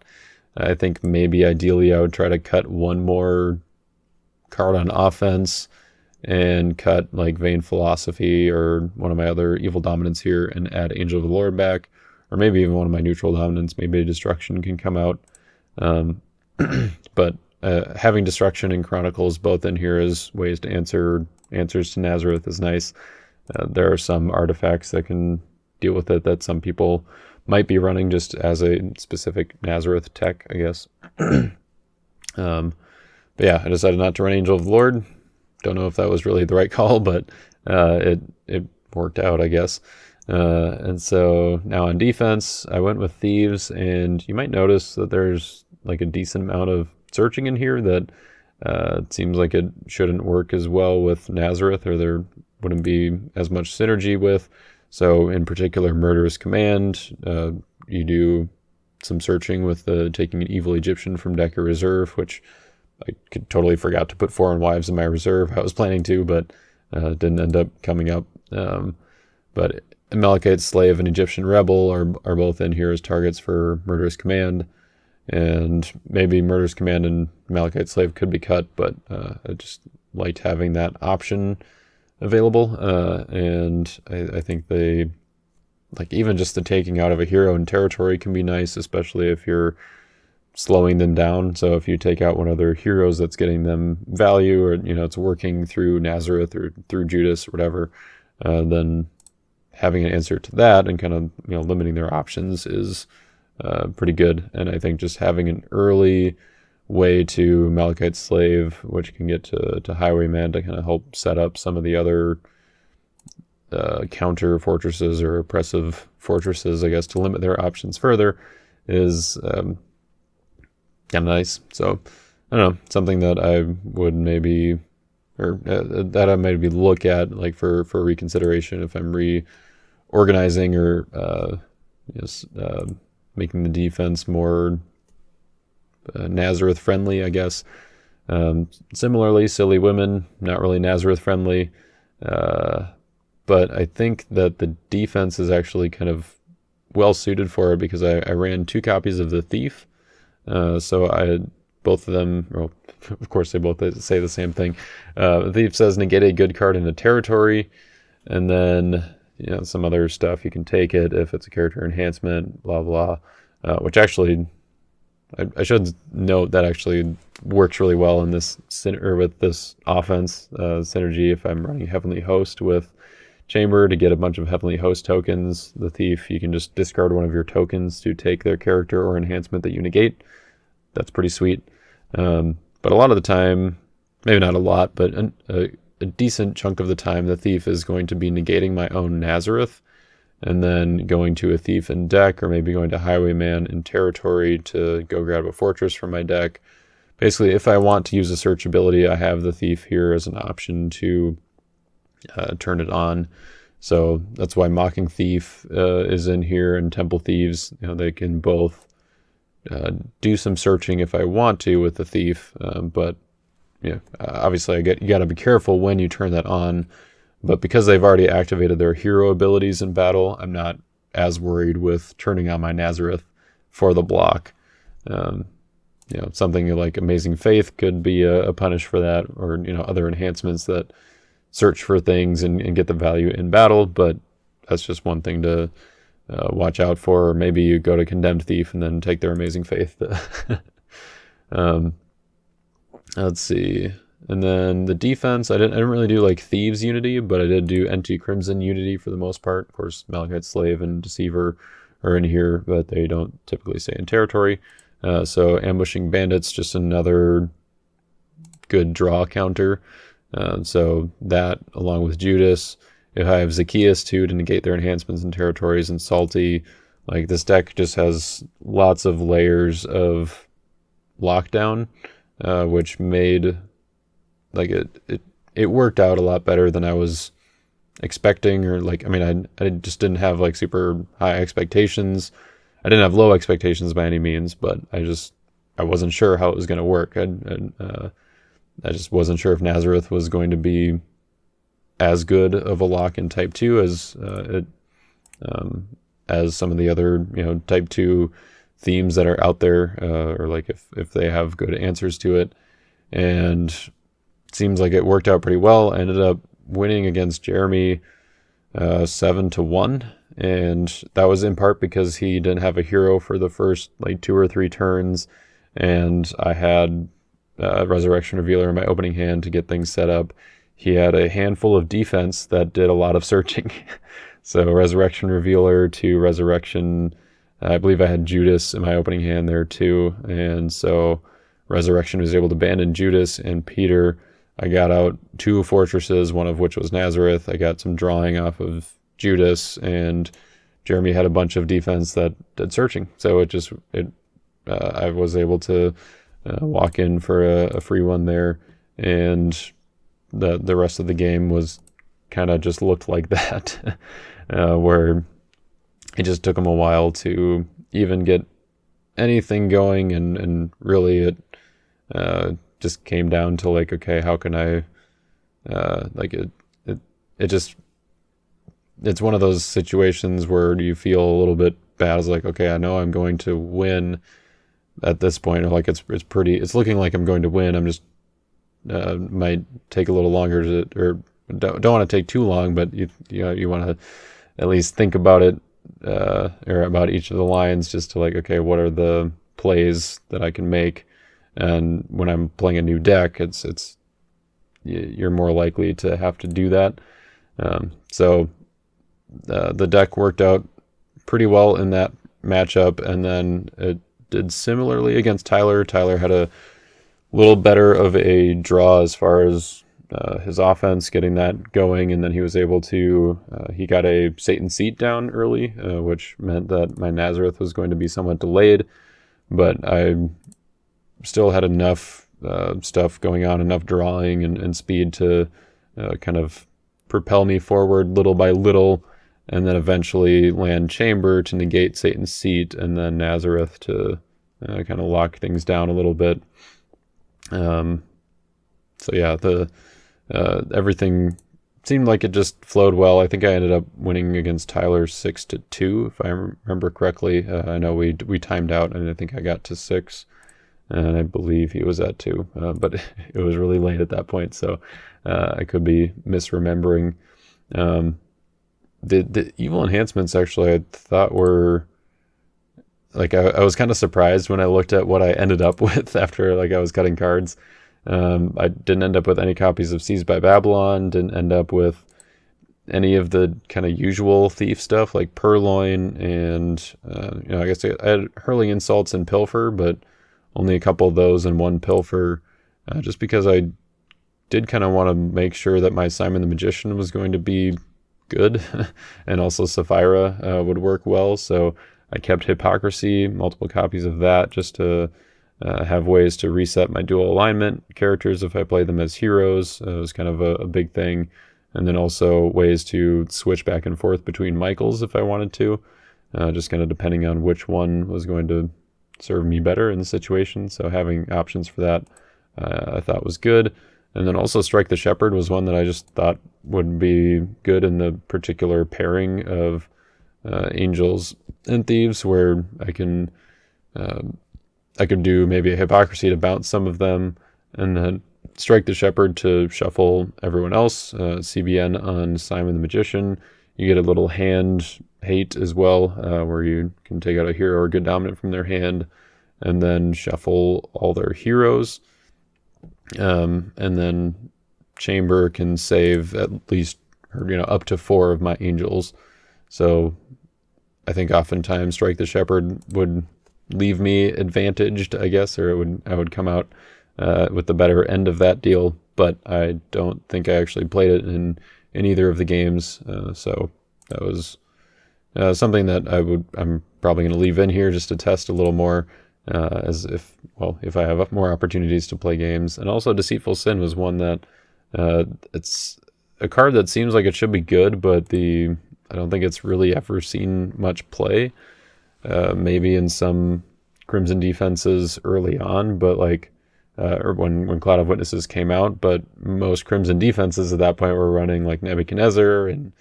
I think maybe ideally I would try to cut one more card on offense and cut like Vain Philosophy or one of my other evil dominants here and add Angel of the Lord back, or maybe even one of my neutral dominants. Maybe a Destruction can come out. But having Destruction and Chronicles both in here as ways to answers to Nazareth is nice. There are some artifacts that can deal with it that some people might be running just as a specific Nazareth tech, I guess. But yeah, I decided not to run Angel of the Lord. Don't know if that was really the right call, but it worked out, I guess. And so now on defense, I went with Thieves, and you might notice that there's like a decent amount of searching in here that it seems like it shouldn't work as well with Nazareth, or there wouldn't be as much synergy with. So in particular, Murderous Command, you do some searching with taking an Evil Egyptian from deck or reserve, which I totally forgot to put Foreign Wives in my reserve. I was planning to, but didn't end up coming up. But Amalekite Slave and Egyptian Rebel are both in here as targets for Murderous Command. And maybe Murderous Command and Amalekite Slave could be cut, but I just liked having that option available. And I think even just the taking out of a hero in territory can be nice, especially if you're slowing them down. So if you take out one of their heroes that's getting them value, or it's working through Nazareth or through Judas or whatever, then having an answer to that and kind of limiting their options is pretty good. And I think just having an early way to Malachite Slave, which can get to Highwayman to kind of help set up some of the other counter fortresses or oppressive fortresses, I guess, to limit their options further, is kind of nice. So I don't know, something that I would maybe, or that I maybe look at like for reconsideration if I'm reorganizing or making the defense more Nazareth friendly, I guess. Similarly, Silly Women, not really Nazareth friendly. But I think that the defense is actually kind of well suited for it because I ran 2 copies of the Thief. So I had both of them, well, of course they both say the same thing. The Thief says negate a good card in a territory, and then some other stuff, you can take it if it's a character enhancement, blah blah, which actually I should note that actually works really well in this with this offense synergy. If I'm running Heavenly Host with Chamber to get a bunch of Heavenly Host tokens, the Thief, you can just discard one of your tokens to take their character or enhancement that you negate. That's pretty sweet. But a lot of the time, maybe not a lot, but a decent chunk of the time, the Thief is going to be negating my own Nazareth and then going to a Thief in deck, or maybe going to Highwayman in territory to go grab a fortress from my deck. Basically, if I want to use a search ability, I have the Thief here as an option to turn it on. So that's why Mocking Thief is in here, and Temple Thieves. They can both do some searching if I want to with the Thief, but obviously you got to be careful when you turn that on. But because they've already activated their hero abilities in battle, I'm not as worried with turning on my Nazareth for the block. Something like Amazing Faith could be a punish for that, or other enhancements that search for things and get the value in battle. But that's just one thing to watch out for. Or maybe you go to Condemned Thief and then take their Amazing Faith. Let's see. And then the defense, I didn't really do like Thieves Unity, but I did do Anti-Crimson Unity for the most part. Of course, Malachite Slave and Deceiver are in here, but they don't typically stay in territory. So Ambushing Bandits, just another good draw counter. So that, along with Judas, if I have Zacchaeus too to negate their enhancements in territories, and Salty, like this deck just has lots of layers of lockdown, which made like it worked out a lot better than I was expecting, or I just didn't have like super high expectations. I didn't have low expectations by any means, but I wasn't sure how it was going to work. I just wasn't sure if Nazareth was going to be as good of a lock in Type 2 as some of the other Type 2 themes that are out there, or like if they have good answers to it. And it seems like it worked out pretty well. I ended up winning against Jeremy 7-1, and that was in part because he didn't have a hero for the first like 2 or 3 turns, and I had Resurrection Revealer in my opening hand to get things set up. He had a handful of defense that did a lot of searching. So Resurrection Revealer to Resurrection, I believe I had Judas in my opening hand there too, and so Resurrection was able to abandon Judas, and Peter, I got out 2 fortresses, one of which was Nazareth. I got some drawing off of Judas, and Jeremy had a bunch of defense that did searching. So I was able to walk in for a free one there, and the rest of the game was kind of just looked like that, where it just took him a while to even get anything going, and really it just came down to like, okay, how can I it's one of those situations where you feel a little bit bad. It's like, okay, I know I'm going to win at this point, or like it's looking like I'm going to win. I'm just might take a little longer or don't want to take too long, but you want to at least think about it, or about each of the lines, just to like, okay, what are the plays that I can make? And when I'm playing a new deck, you're more likely to have to do that. So the deck worked out pretty well in that matchup, and then it did similarly against Tyler. Tyler had a little better of a draw as far as his offense, getting that going, and then he was able to, he got a Satan Seat down early, which meant that my Nazareth was going to be somewhat delayed, but I still had enough stuff going on, enough drawing and speed to kind of propel me forward little by little, and then eventually land Chamber to negate Satan's Seat, and then Nazareth to kind of lock things down a little bit. So yeah, everything seemed like it just flowed well. I think I ended up winning against Tyler 6-2, if I remember correctly. I know we timed out, and I think I got to 6, and I believe he was at 2, but it was really late at that point, so I could be misremembering. The evil enhancements, actually, I thought were, like, I was kind of surprised when I looked at what I ended up with after, like, I was cutting cards. I didn't end up with any copies of Seized by Babylon, didn't end up with any of the kind of usual thief stuff like Purloin and, I guess I had Hurling Insults and Pilfer, but only a couple of those and one Pilfer, just because I did kind of want to make sure that my Simon the Magician was going to be good, and also Sapphira would work well, so I kept Hypocrisy, multiple copies of that, just to have ways to reset my dual alignment characters if I play them as heroes. It was kind of a big thing. And then also ways to switch back and forth between Michaels if I wanted to, just kind of depending on which one was going to serve me better in the situation. So having options for that I thought was good. And then also Strike the Shepherd was one that I just thought would be good in the particular pairing of Angels and Thieves, where I could do maybe a Hypocrisy to bounce some of them, and then Strike the Shepherd to shuffle everyone else. CBN on Simon the Magician. You get a little hand hate as well, where you can take out a hero or good dominant from their hand, and then shuffle all their heroes. And then Chamber can save at least, up to 4 of my Angels. So I think oftentimes Strike the Shepherd would leave me advantaged, I guess, or I would come out with the better end of that deal, but I don't think I actually played it in either of the games, so that was something that I'm probably going to leave in here just to test a little more, if I have more opportunities to play games. And also Deceitful Sin was one that it's a card that seems like it should be good, but I don't think it's really ever seen much play. Maybe in some Crimson defenses early on, but or when Cloud of Witnesses came out, but most Crimson defenses at that point were running like Nebuchadnezzar and,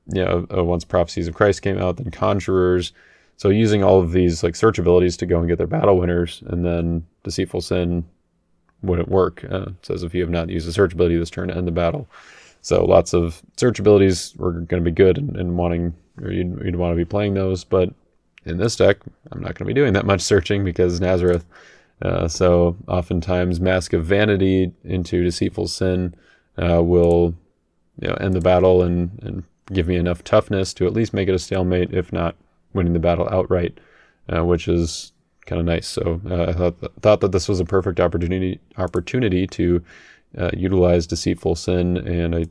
once Prophecies of Christ came out, then Conjurers. So using all of these like search abilities to go and get their battle winners, and then Deceitful Sin wouldn't work. It says if you have not used a search ability this turn to end the battle. So lots of search abilities were going to be good and wanting, or you'd want to be playing those, but in this deck, I'm not going to be doing that much searching because Nazareth. So oftentimes Mask of Vanity into Deceitful Sin will end the battle and give me enough toughness to at least make it a stalemate, if not winning the battle outright, which is kind of nice. So I thought that this was a perfect opportunity to utilize Deceitful Sin, and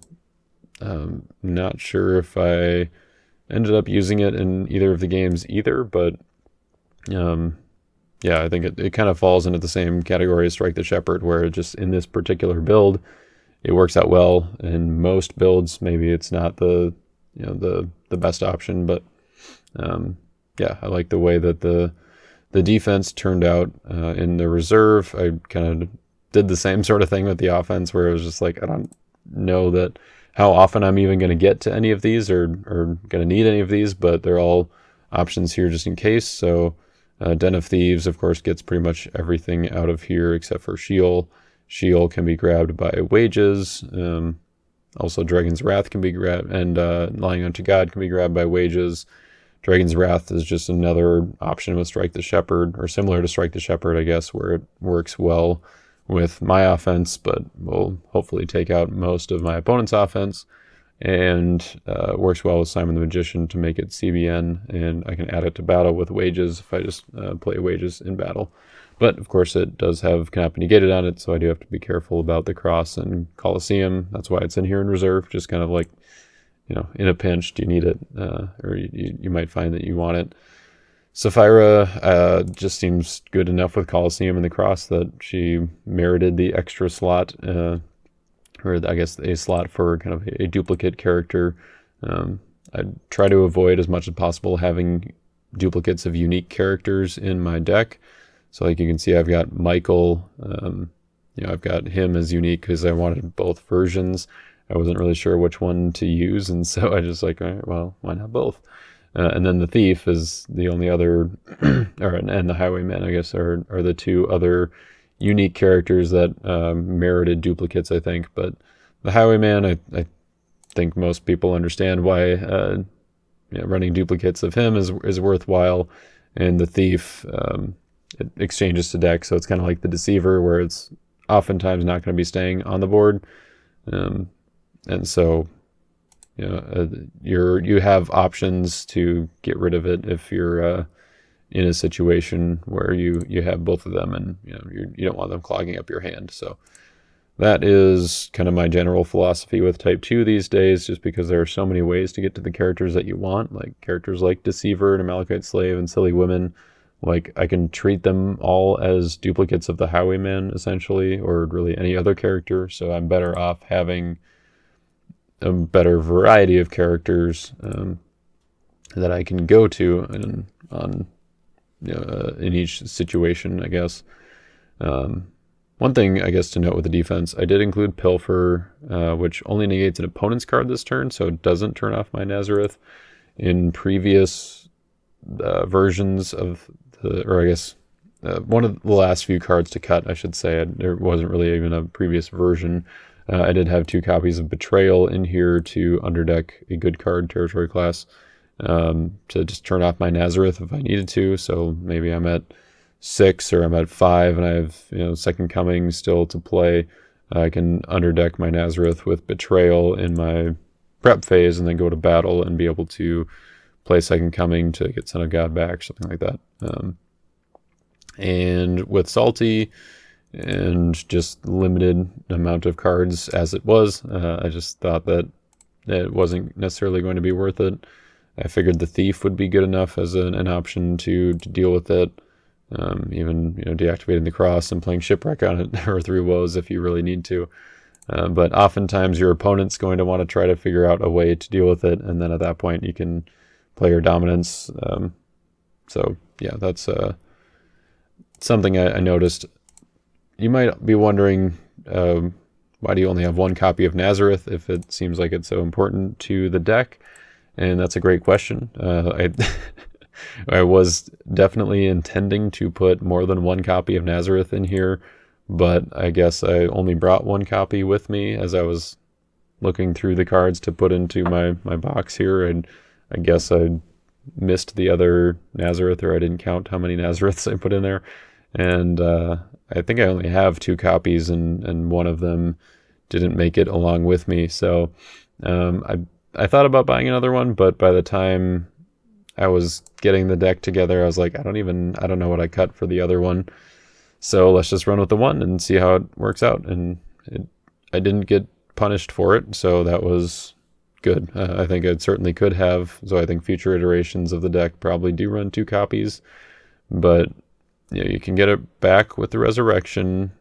I'm not sure if I ended up using it in either of the games either, but I think it kind of falls into the same category as Strike the Shepherd, where just in this particular build, it works out well. In most builds, maybe it's not the best option, but I like the way that the defense turned out in the reserve. I kind of did the same sort of thing with the offense, where it was just like, I don't know that how often I'm even going to get to any of these or going to need any of these, but they're all options here just in case. So Den of Thieves, of course, gets pretty much everything out of here except for Sheol. Sheol can be grabbed by Wages. Also, Dragon's Wrath can be grabbed, and Lying Unto God can be grabbed by Wages. Dragon's Wrath is just another option with Strike the Shepherd, or similar to Strike the Shepherd, I guess, where it works well with my offense, but will hopefully take out most of my opponent's offense. and works well with Simon the Magician to make it CBN, and I can add it to battle with wages if I just play wages in battle. But of course it does have cannot be negated on it, so I do have to be careful about the cross and Colosseum. That's why it's in here in reserve, just kind of like, in a pinch, do you need it? Or you might find that you want it. Sapphira just seems good enough with Colosseum and the cross that she merited the extra slot, or I guess a slot for kind of a duplicate character. I try to avoid as much as possible having duplicates of unique characters in my deck. So like you can see, I've got Michael, I've got him as unique because I wanted both versions. I wasn't really sure which one to use, and so I just like, all right, well, why not both? And then the Thief is the only other, and the Highwayman, I guess, are the two other unique characters that merited duplicates, I think. But the Highwayman, I think most people understand why running duplicates of him is worthwhile, and the Thief, it exchanges to deck, so it's kind of like the Deceiver, where it's oftentimes not going to be staying on the board, and so you have options to get rid of it if you're in a situation where you have both of them, and you don't want them clogging up your hand. So that is kind of my general philosophy with Type 2 these days, just because there are so many ways to get to the characters that you want, like characters like Deceiver and Amalekite Slave and Silly Women. Like, I can treat them all as duplicates of the Highwayman, essentially, or really any other character, so I'm better off having a better variety of characters that I can go to in each situation, I guess. One thing, I guess, to note with the defense, I did include Pilfer, which only negates an opponent's card this turn, so it doesn't turn off my Nazareth. In previous versions of one of the last few cards to cut, I should say. There wasn't really even a previous version. I did have 2 copies of Betrayal in here to underdeck a good card, Territory Class, to just turn off my Nazareth if I needed to. So maybe I'm at 6 or I'm at 5 and I have Second Coming still to play. I can underdeck my Nazareth with Betrayal in my prep phase and then go to battle and be able to play Second Coming to get Son of God back, something like that. And with Salty and just limited amount of cards as it was, I just thought that it wasn't necessarily going to be worth it. I figured the Thief would be good enough as an option to deal with it. Even deactivating the cross and playing Shipwreck on it, or 3 woes if you really need to. But oftentimes your opponent's going to want to try to figure out a way to deal with it, and then at that point you can play your dominance. So yeah, that's something I noticed. You might be wondering, why do you only have 1 copy of Nazareth if it seems like it's so important to the deck? And that's a great question. I was definitely intending to put more than 1 copy of Nazareth in here, but I guess I only brought 1 copy with me as I was looking through the cards to put into my box here, and I guess I missed the other Nazareth, or I didn't count how many Nazareths I put in there, and I think I only have 2 copies, and one of them didn't make it along with me, so I thought about buying another one, but by the time I was getting the deck together, I was like, I don't know what I cut for the other one. So let's just run with the one and see how it works out. And I didn't get punished for it, so that was good. I think I certainly could have. So I think future iterations of the deck probably do run 2 copies. But you can get it back with the Resurrection.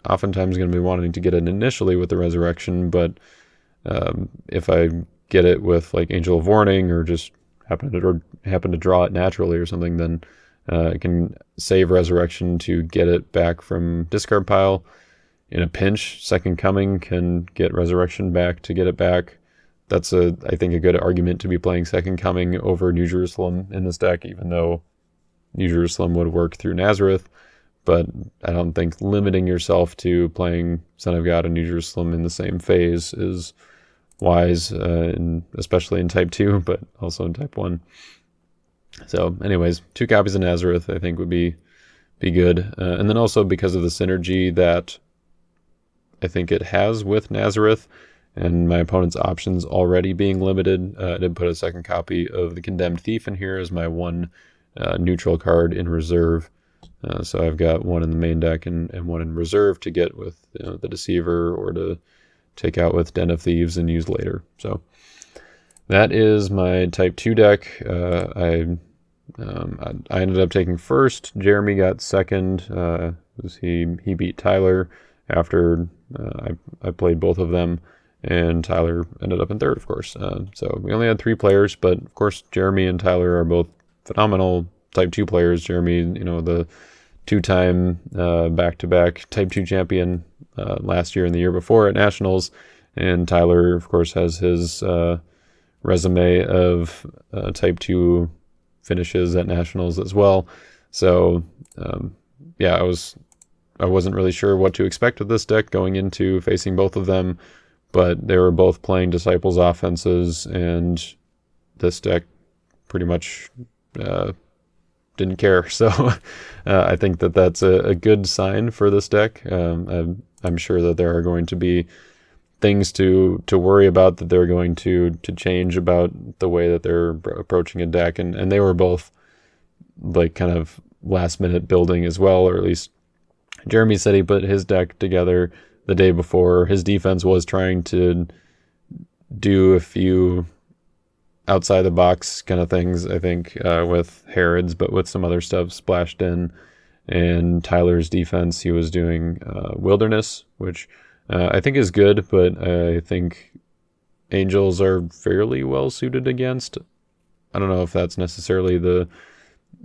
Oftentimes going to be wanting to get it initially with the Resurrection, but if I get it with like Angel of Warning or just happen to draw it naturally or something, then I can save Resurrection to get it back from discard pile. In a pinch, Second Coming can get Resurrection back to get it back. That's I think a good argument to be playing Second Coming over New Jerusalem in this deck, even though New Jerusalem would work through Nazareth. But I don't think limiting yourself to playing Son of God and New Jerusalem in the same phase is wise, especially in Type 2, but also in Type 1. So anyways, 2 copies of Nazareth I think would be good. And then also because of the synergy that I think it has with Nazareth, and my opponent's options already being limited, I did put a second copy of the Condemned Thief in here as my one neutral card in reserve. So I've got one in the main deck and one in reserve to get with the Deceiver, or to take out with Den of Thieves and use later. So that is my Type 2 deck. I ended up taking first. Jeremy got second. He beat Tyler after I played both of them, and Tyler ended up in third, of course. So we only had 3 players, but of course Jeremy and Tyler are both phenomenal Type 2 players. Jeremy, the 2-time back-to-back Type 2 champion last year and the year before at Nationals, and Tyler, of course, has his resume of Type 2 finishes at Nationals as well. So I wasn't really sure what to expect with this deck going into facing both of them, but they were both playing Disciples offenses, and this deck pretty much didn't care. So I think that that's a good sign for this deck. I'm sure that there are going to be things to worry about, that they're going to change about the way that they're approaching a deck, and they were both like kind of last minute building as well, or at least Jeremy said he put his deck together the day before. His defense was trying to do a few outside the box kind of things, I think, with Herod's, but with some other stuff splashed in. And Tyler's defense, he was doing Wilderness, which I think is good, but I think Angels are fairly well suited against. I don't know if that's necessarily the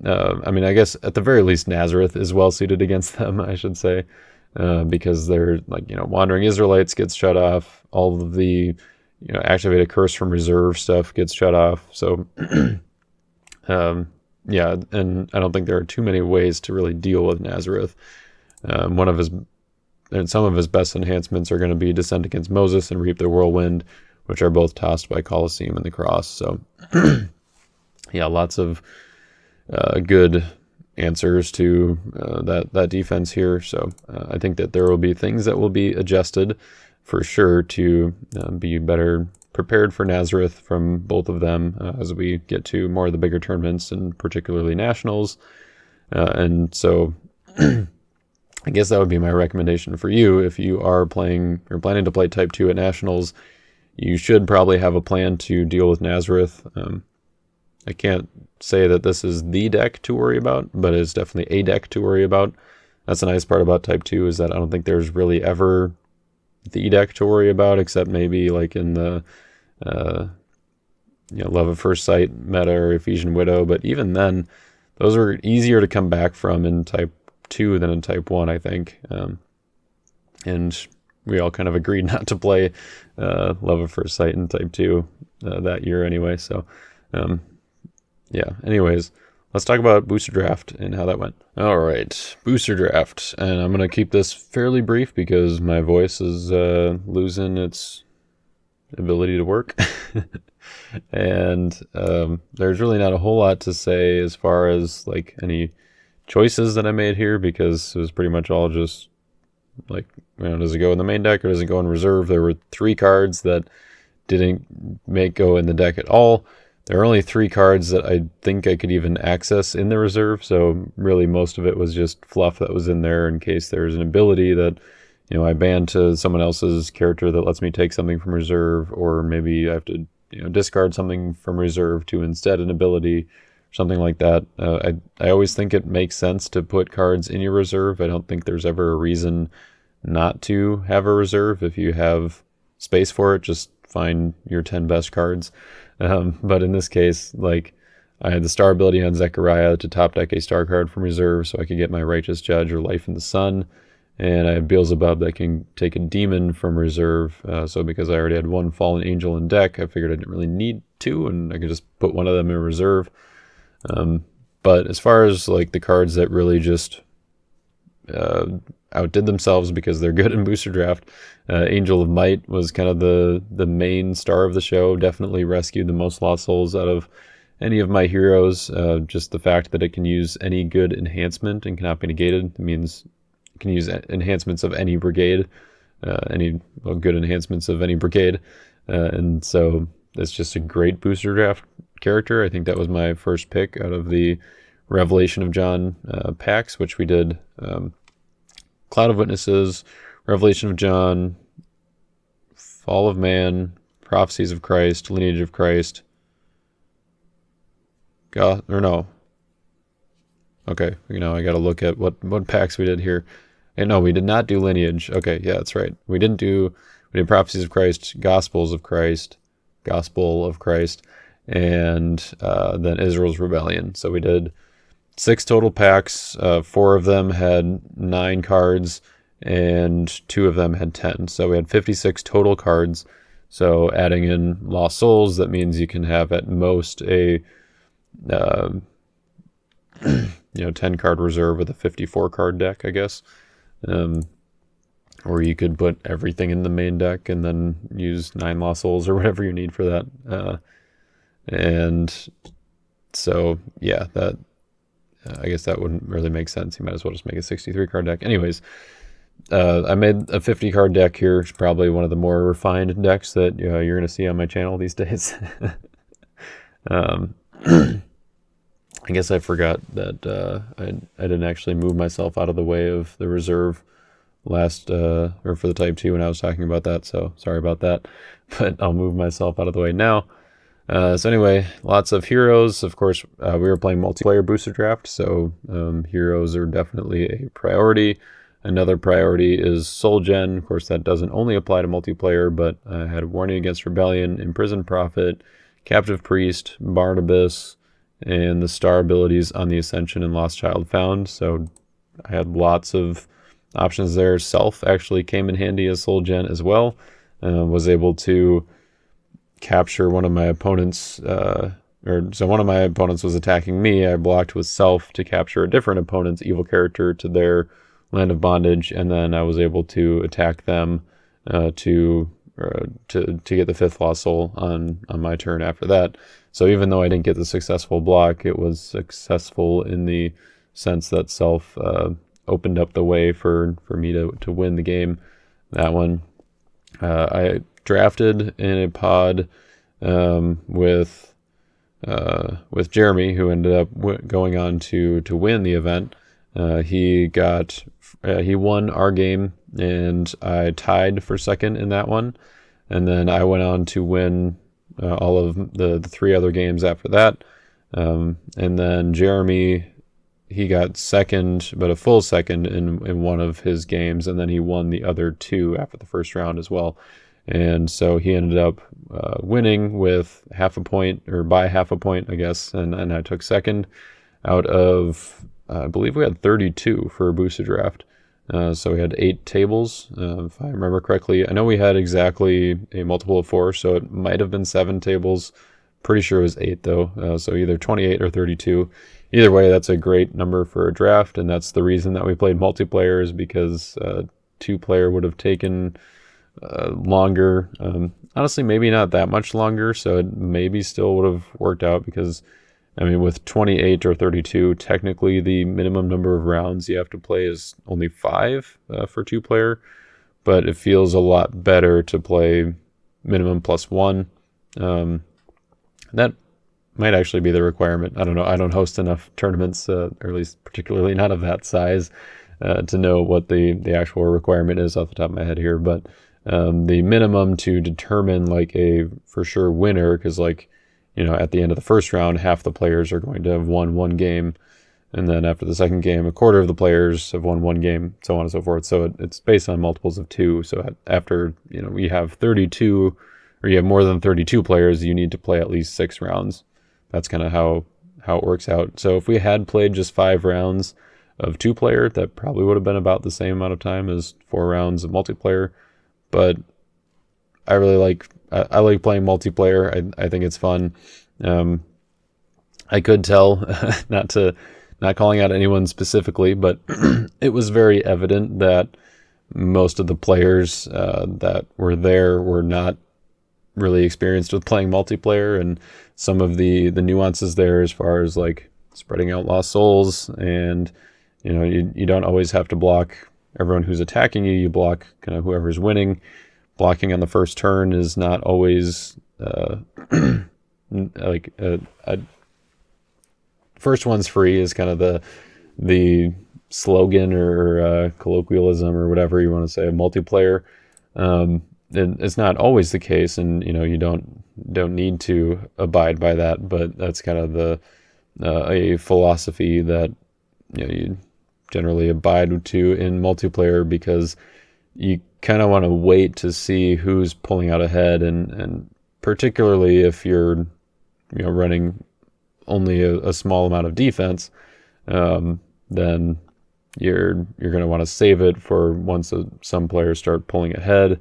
I guess at the very least Nazareth is well suited against them, I should say, because they're Wandering Israelites gets shut off. All of the Activate a Curse from reserve stuff gets shut off. So and I don't think there are too many ways to really deal with Nazareth. Some of his best enhancements are going to be Descent Against Moses and Reap the Whirlwind, which are both tossed by Colosseum and the Cross. So lots of good answers to that defense here. So I think that there will be things that will be adjusted for sure to be better prepared for Nazareth from both of them as we get to more of the bigger tournaments, and particularly Nationals. And so I guess that would be my recommendation for you. If you are planning to play Type 2 at Nationals, you should probably have a plan to deal with Nazareth. I can't say that this is the deck to worry about, but it's definitely a deck to worry about. That's the nice part about Type 2, is that I don't think there's really ever the deck to worry about, except maybe like in the Love at First Sight meta or Ephesian Widow. But even then, those are easier to come back from in Type 2 than in Type 1, I think. And we all kind of agreed not to play Love at First Sight in Type 2 that year anyway. So anyways, let's talk about Booster Draft and how that went. All right, Booster Draft. And I'm going to keep this fairly brief because my voice is losing its ability to work. And there's really not a whole lot to say as far as like any choices that I made here, because it was pretty much all just like, does it go in the main deck or does it go in reserve? There were 3 cards that didn't go in the deck at all. There are only 3 cards that I think I could even access in the reserve, so really most of it was just fluff that was in there in case there's an ability that, I banned to someone else's character that lets me take something from reserve, or maybe I have to, discard something from reserve to instead an ability, something like that. I always think it makes sense to put cards in your reserve. I don't think there's ever a reason not to have a reserve. If you have space for it, just find your 10 best cards. But in this case, like, I had the star ability on Zechariah to top deck a star card from reserve so I could get my Righteous Judge or Life in the Sun. And I have Beelzebub that can take a demon from reserve. So because I already had 1 Fallen Angel in deck, I figured I didn't really need 2, and I could just put one of them in reserve. But as far as like the cards that really just outdid themselves because they're good in Booster Draft, Angel of Might was kind of the main star of the show. Definitely rescued the most lost souls out of any of my heroes. Just the fact that it can use any good enhancement and cannot be negated. It means it can use enhancements of any brigade. any good enhancements of any brigade. And so it's just a great booster draft character. I think that was my first pick out of the Revelation of John packs, which we did Cloud of Witnesses, Revelation of John, Fall of Man, Prophecies of Christ, Lineage of Christ. Okay, I got to look at what packs we did here. And no, we did not do Lineage. Okay, yeah, that's right. We did Prophecies of Christ, Gospel of Christ, and then Israel's Rebellion. So we did 6 total packs. 4 of them had 9 cards, and 2 of them had 10. So we had 56 total cards. So adding in Lost Souls, that means you can have at most a 10 card reserve with a 54 card deck, I guess. Or you could put everything in the main deck and then use 9 Lost Souls or whatever you need for that. And so, yeah, that I guess that wouldn't really make sense. You might as well just make a 63 card deck. Anyways, I made a 50 card deck here. It's probably one of the more refined decks that you're going to see on my channel these days. I guess I forgot that I didn't actually move myself out of the way of the reserve or for the Type 2 when I was talking about that, so sorry about that, but I'll move myself out of the way now. So anyway, lots of heroes. Of course, we were playing multiplayer booster draft, so heroes are definitely a priority. Another priority is Soul Gen. Of course, that doesn't only apply to multiplayer, but I had Warning Against Rebellion, Imprisoned Prophet, Captive Priest, Barnabas, and the star abilities on the Ascension and Lost Child Found. So I had lots of options there. Self actually came in handy as Soul Gen as well. Was able to capture one of my opponents, so one of my opponents was attacking me. I blocked with Self to capture a different opponent's evil character to their land of bondage, and then I was able to attack them to get the 5th Lost Soul on my turn after that. So even though I didn't get the successful block, it was successful in the sense that Self opened up the way for me to win the game. That one. I drafted in a pod with Jeremy, who ended up going on to win the event. He won our game, and I tied for second in that one. And then I went on to win all of the 3 other games after that. And then Jeremy, he got second, but a full second in one of his games, and then he won the other 2 after the first round as well. And so he ended up winning with half a point, or by half a point, I guess, and I took second out of, I believe we had 32 for a booster draft. So we had 8 tables, if I remember correctly. I know we had exactly a multiple of 4, so it might have been 7 tables. Pretty sure it was 8 though, so either 28 or 32. Either way, that's a great number for a draft, and that's the reason that we played multiplayer, is because 2-player would have taken longer. Honestly, maybe not that much longer, so it maybe still would have worked out, because I mean, with 28 or 32, technically the minimum number of rounds you have to play is only 5 for 2-player, but it feels a lot better to play minimum plus 1. That might actually be the requirement. I don't know. I don't host enough tournaments, or at least particularly not of that size, to know what the actual requirement is off the top of my head here. But the minimum to determine like a for sure winner, because like, at the end of the first round, half the players are going to have won 1 game. And then after the second game, a quarter of the players have won 1 game, so on and so forth. So it's based on multiples of 2. So after, we have 32, or you have more than 32 players, you need to play at least 6 rounds. That's kind of how it works out. So if we had played just 5 rounds of 2-player, that probably would have been about the same amount of time as 4 rounds of multiplayer. But I really like playing multiplayer. I think it's fun. I could tell, not calling out anyone specifically, but it was very evident that most of the players that were there were not really experienced with playing multiplayer, and some of the nuances there as far as like spreading out Lost Souls, and you don't always have to block everyone who's attacking you, you block kind of whoever's winning. Blocking on the first turn is not always like first one's free is kind of the slogan or colloquialism or whatever you want to say of multiplayer. It's not always the case, and you don't need to abide by that, but that's kind of a philosophy that you generally abide to in multiplayer, because you kind of want to wait to see who's pulling out ahead, and particularly if you're running only a small amount of defense, then you're going to want to save it for once some players start pulling ahead.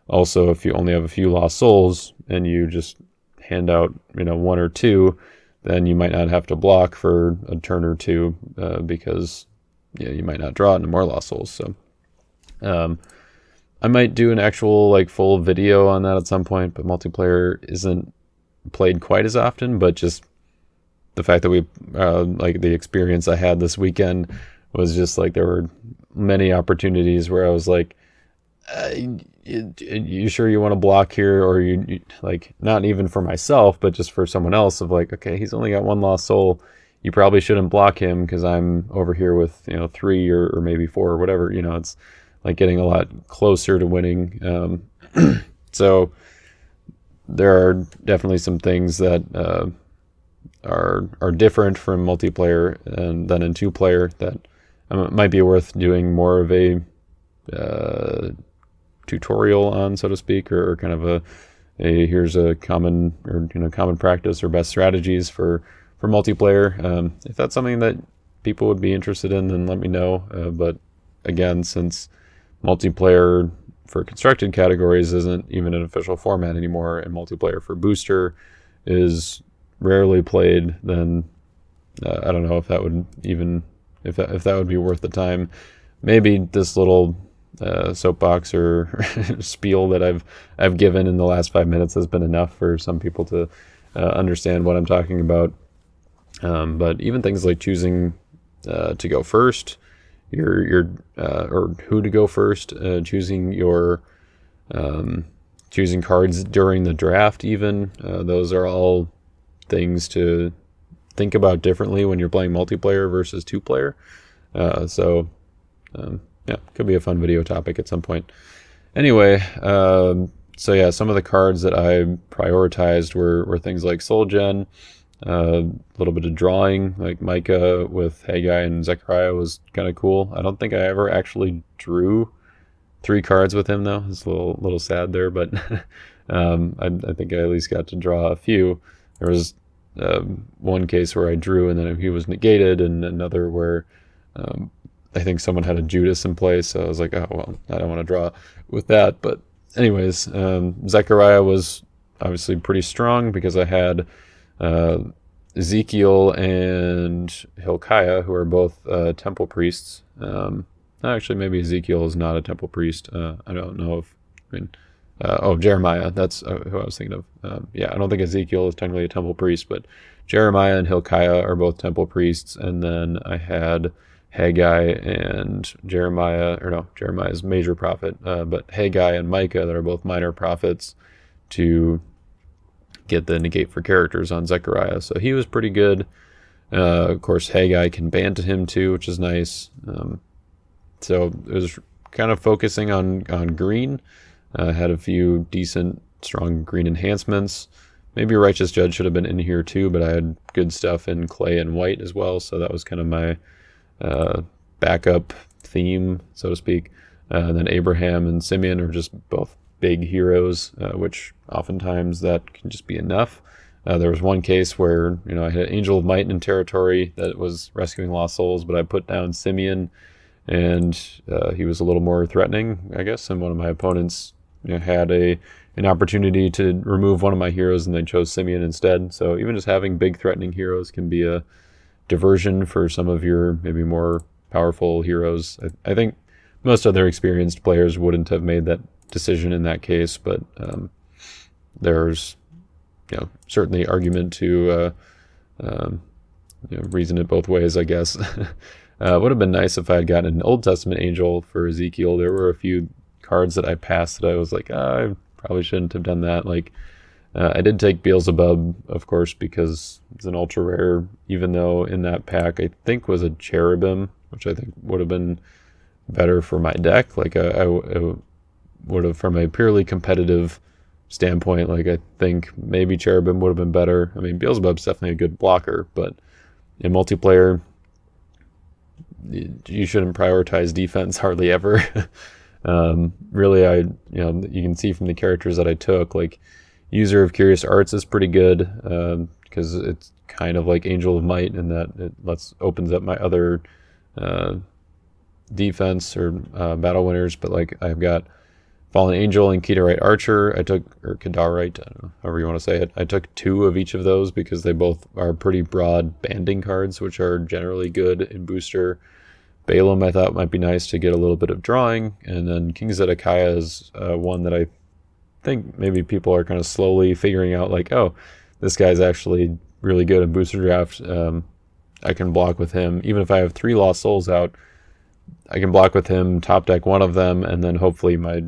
Also, if you only have a few lost souls and you just hand out one or two, then you might not have to block for a turn or two, because you might not draw into more lost souls. So I might do an actual like full video on that at some point, but multiplayer isn't played quite as often. But just the fact that we like the experience I had this weekend was just like there were many opportunities where I was like, you sure you want to block here? Or you like, not even for myself, but just for someone else, of like, okay, he's only got one lost soul, you probably shouldn't block him because I'm over here with 3 or maybe 4 or whatever. It's like getting a lot closer to winning. So there are definitely some things that are different from multiplayer and than in 2-player that might be worth doing more of a tutorial on, so to speak, or kind of a here's a common practice or best strategies for multiplayer. If that's something that people would be interested in, then let me know. But again, since multiplayer for constructed categories isn't even an official format anymore, and multiplayer for booster is rarely played, then I don't know if that would even if that would be worth the time. Maybe this little soapbox or spiel that I've given in the last 5 minutes has been enough for some people to understand what I'm talking about. But even things like choosing to go first, your or who to go first, choosing cards during the draft, even those are all things to think about differently when you're playing multiplayer versus 2-player. Yeah, could be a fun video topic at some point. Anyway, so yeah, some of the cards that I prioritized were things like Soul Gen, a little bit of drawing, like Micah with Haggai and Zechariah was kind of cool. I don't think I ever actually drew 3 cards with him, though. It's a little sad there, but I think I at least got to draw a few. There was one case where I drew and then he was negated, and another where I think someone had a Judas in place, so I was like, oh, well, I don't want to draw with that. But anyways, Zechariah was obviously pretty strong because I had Ezekiel and Hilkiah, who are both temple priests. Actually, maybe Ezekiel is not a temple priest. I don't know Jeremiah, that's who I was thinking of. Yeah, I don't think Ezekiel is technically a temple priest, but Jeremiah and Hilkiah are both temple priests. And then I had Haggai and Jeremiah is major prophet, but Haggai and Micah that are both minor prophets to get the negate for characters on Zechariah. So he was pretty good. Of course, Haggai can ban to him too, which is nice. So it was kind of focusing on green. Had a few decent, strong green enhancements. Maybe Righteous Judge should have been in here too, but I had good stuff in clay and white as well, so that was kind of my backup theme, so to speak. And then Abraham and Simeon are just both big heroes, which oftentimes that can just be enough. There was one case where I had Angel of Might in territory that was rescuing lost souls, but I put down Simeon, and he was a little more threatening, I guess, and one of my opponents had an opportunity to remove one of my heroes, and they chose Simeon instead. So even just having big threatening heroes can be a diversion for some of your maybe more powerful heroes. I think most other experienced players wouldn't have made that decision in that case, but there's certainly argument to reason it both ways, I guess. Would have been nice if I had gotten an Old Testament angel for Ezekiel. There were a few cards that I passed that I was like, I probably shouldn't have done that. Like, I did take Beelzebub, of course, because it's an ultra rare, even though in that pack I think was a Cherubim, which I think would have been better for my deck. Like, I would have, from a purely competitive standpoint, like, I think maybe Cherubim would have been better. I mean, Beelzebub's definitely a good blocker, but in multiplayer, you shouldn't prioritize defense hardly ever. Really, you can see from the characters that I took, like, User of Curious Arts is pretty good, because it's kind of like Angel of Might in that it opens up my other defense or battle winners. But like, I've got Fallen Angel and Kedarite Archer. or Kedarite, I don't know, however you want to say it. I took 2 of each of those because they both are pretty broad banding cards, which are generally good in booster. Balaam I thought might be nice to get a little bit of drawing, and then King Zedekiah is one that I think maybe people are kind of slowly figuring out, like, oh, this guy's actually really good in booster draft. I can block with him. Even if I have 3 Lost Souls out, I can block with him, top deck one of them, and then hopefully my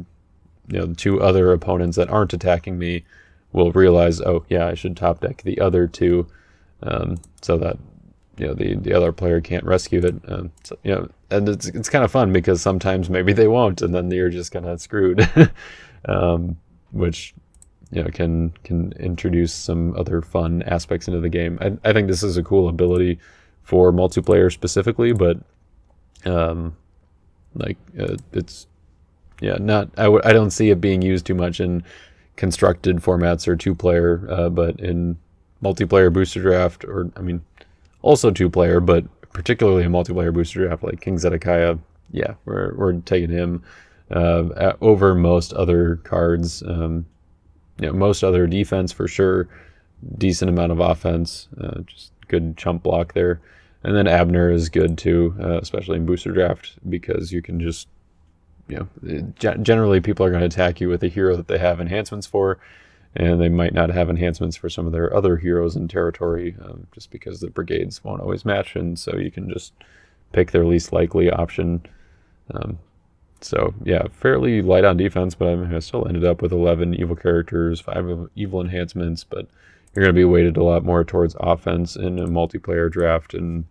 the 2 other opponents that aren't attacking me will realize, oh yeah, I should top deck the other 2, so that the other player can't rescue it. And it's kind of fun because sometimes maybe they won't, and then you're just kind of screwed. Which can introduce some other fun aspects into the game. I think this is a cool ability for multiplayer specifically, but it's not. I don't see it being used too much in constructed formats or 2-player, but in multiplayer booster draft, or I mean, also 2-player, but particularly in multiplayer booster draft, like King Zedekiah. Yeah, we're taking him over most other cards. Most other defense for sure, decent amount of offense, just good chump block there. And then Abner is good too, especially in booster draft, because you can just, generally people are going to attack you with a hero that they have enhancements for, and they might not have enhancements for some of their other heroes in territory, just because the brigades won't always match, and so you can just pick their least likely option. So yeah, fairly light on defense, but I still ended up with 11 evil characters, 5 evil enhancements, but you're going to be weighted a lot more towards offense in a multiplayer draft, and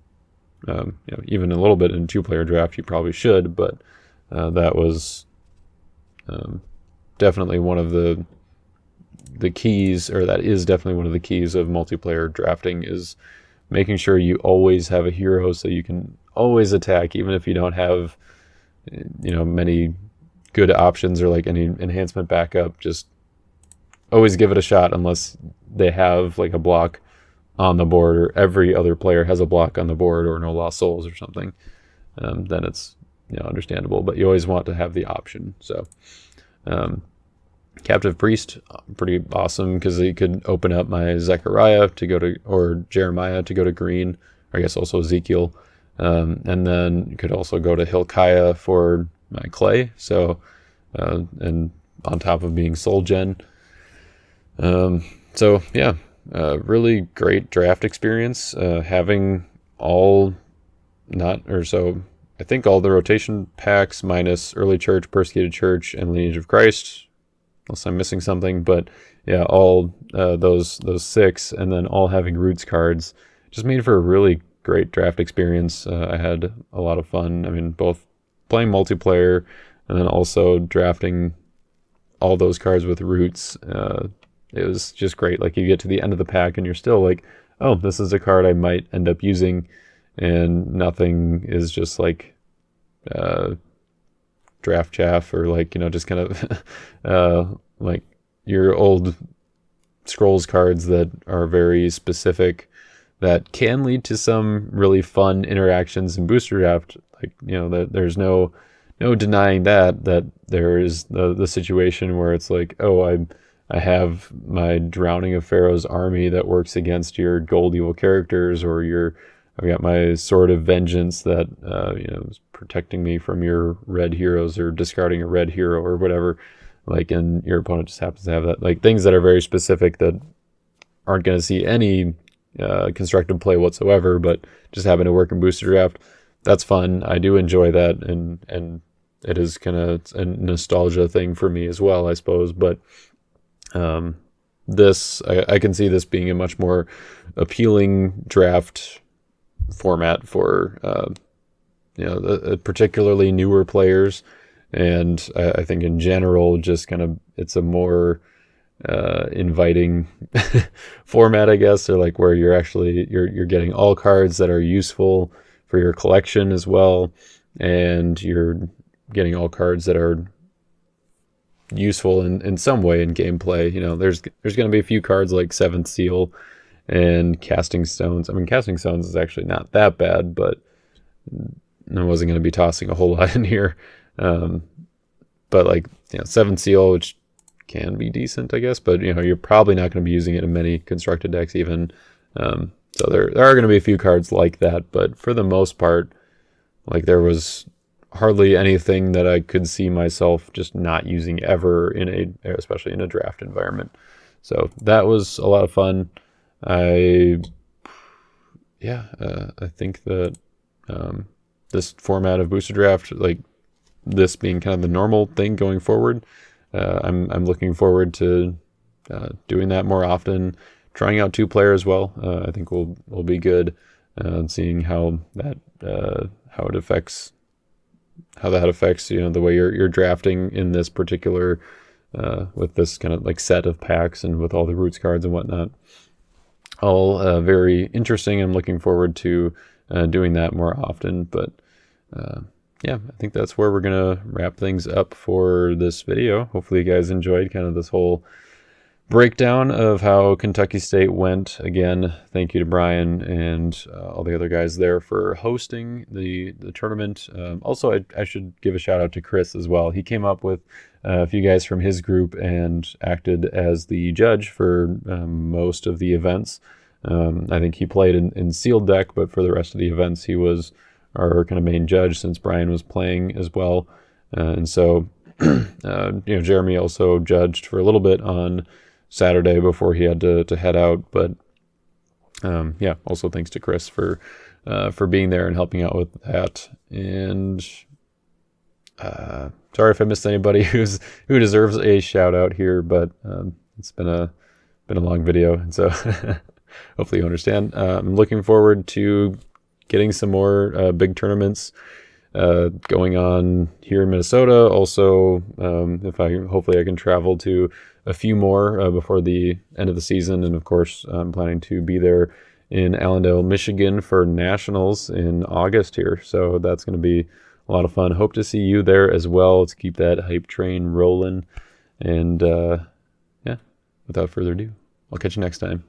even a little bit in a 2-player draft you probably should, but that was definitely one of the keys, or that is definitely one of the keys of multiplayer drafting, is making sure you always have a hero so you can always attack, even if you don't have many good options or like any enhancement backup. Just always give it a shot, unless they have like a block on the board, or every other player has a block on the board, or no Lost Souls or something. Then it's understandable, but you always want to have the option. So Captive Priest, pretty awesome, because he could open up my Zechariah to go to, or Jeremiah to go to green, or I guess also Ezekiel. And then you could also go to Hilkiah for my clay. So, and on top of being soul gen. So yeah, really great draft experience, having I think all the rotation packs minus Early Church, Persecuted Church, and Lineage of Christ, unless I'm missing something, but yeah, all those 6, and then all having Roots cards, just made for a really great draft experience. I had a lot of fun. I mean, both playing multiplayer and then also drafting all those cards with Roots. It was just great. Like, you get to the end of the pack and you're still like, oh, this is a card I might end up using, and nothing is just like draft chaff, or like, just kind of like your old Scrolls cards that are very specific, that can lead to some really fun interactions in booster draft. Like, there's no denying that there is the situation where it's like, oh, I have my Drowning of Pharaoh's army that works against your gold evil characters, or I've got my Sword of Vengeance that is protecting me from your red heroes, or discarding a red hero or whatever. Like, and your opponent just happens to have that. Like, things that are very specific that aren't going to see any constructive play whatsoever, but just happen to work in booster draft. that's fun. I do enjoy that, and it is kind of a nostalgia thing for me as well, I suppose. But this, I can see this being a much more appealing draft format for particularly newer players, and I think in general, just kind of it's a more inviting format, I guess, or like where you're getting all cards that are useful for your collection as well, and you're getting all cards that are useful in some way in gameplay. There's going to be a few cards like Seventh Seal and Casting Stones. I mean, Casting Stones is actually not that bad, but I wasn't going to be tossing a whole lot in here. But like, Seventh Seal, which can be decent, I guess, but you're probably not going to be using it in many constructed decks even. So there are going to be a few cards like that, but for the most part, like, there was hardly anything that I could see myself just not using ever especially in a draft environment. So that was a lot of fun. I think that this format of booster draft, like this being kind of the normal thing going forward, I'm looking forward to doing that more often. Trying out 2-player as well, I think will be good. Seeing how that affects the way you're drafting in this particular with this kind of like set of packs and with all the roots cards and whatnot. All very interesting. I'm looking forward to doing that more often. But I think that's where we're gonna wrap things up for this video. Hopefully you guys enjoyed kind of this whole breakdown of how Kentucky State went. Again, thank you to Brian and all the other guys there for hosting the tournament. Also, I should give a shout out to Chris as well. He came up with a few guys from his group and acted as the judge for most of the events. I think he played in sealed deck, but for the rest of the events, he was our kind of main judge since Brian was playing as well. And so, Jeremy also judged for a little bit on Saturday before he had to head out. But also thanks to Chris for being there and helping out with that. And sorry if I missed anybody who deserves a shout out here, but it's been a long video, and so hopefully you understand. I'm looking forward to getting some more big tournaments going on here in Minnesota. Also, hopefully I can travel to a few more before the end of the season. And of course, I'm planning to be there in Allendale, Michigan for Nationals in August here. So that's going to be a lot of fun. Hope to see you there as well. Let's keep that hype train rolling. And without further ado, I'll catch you next time.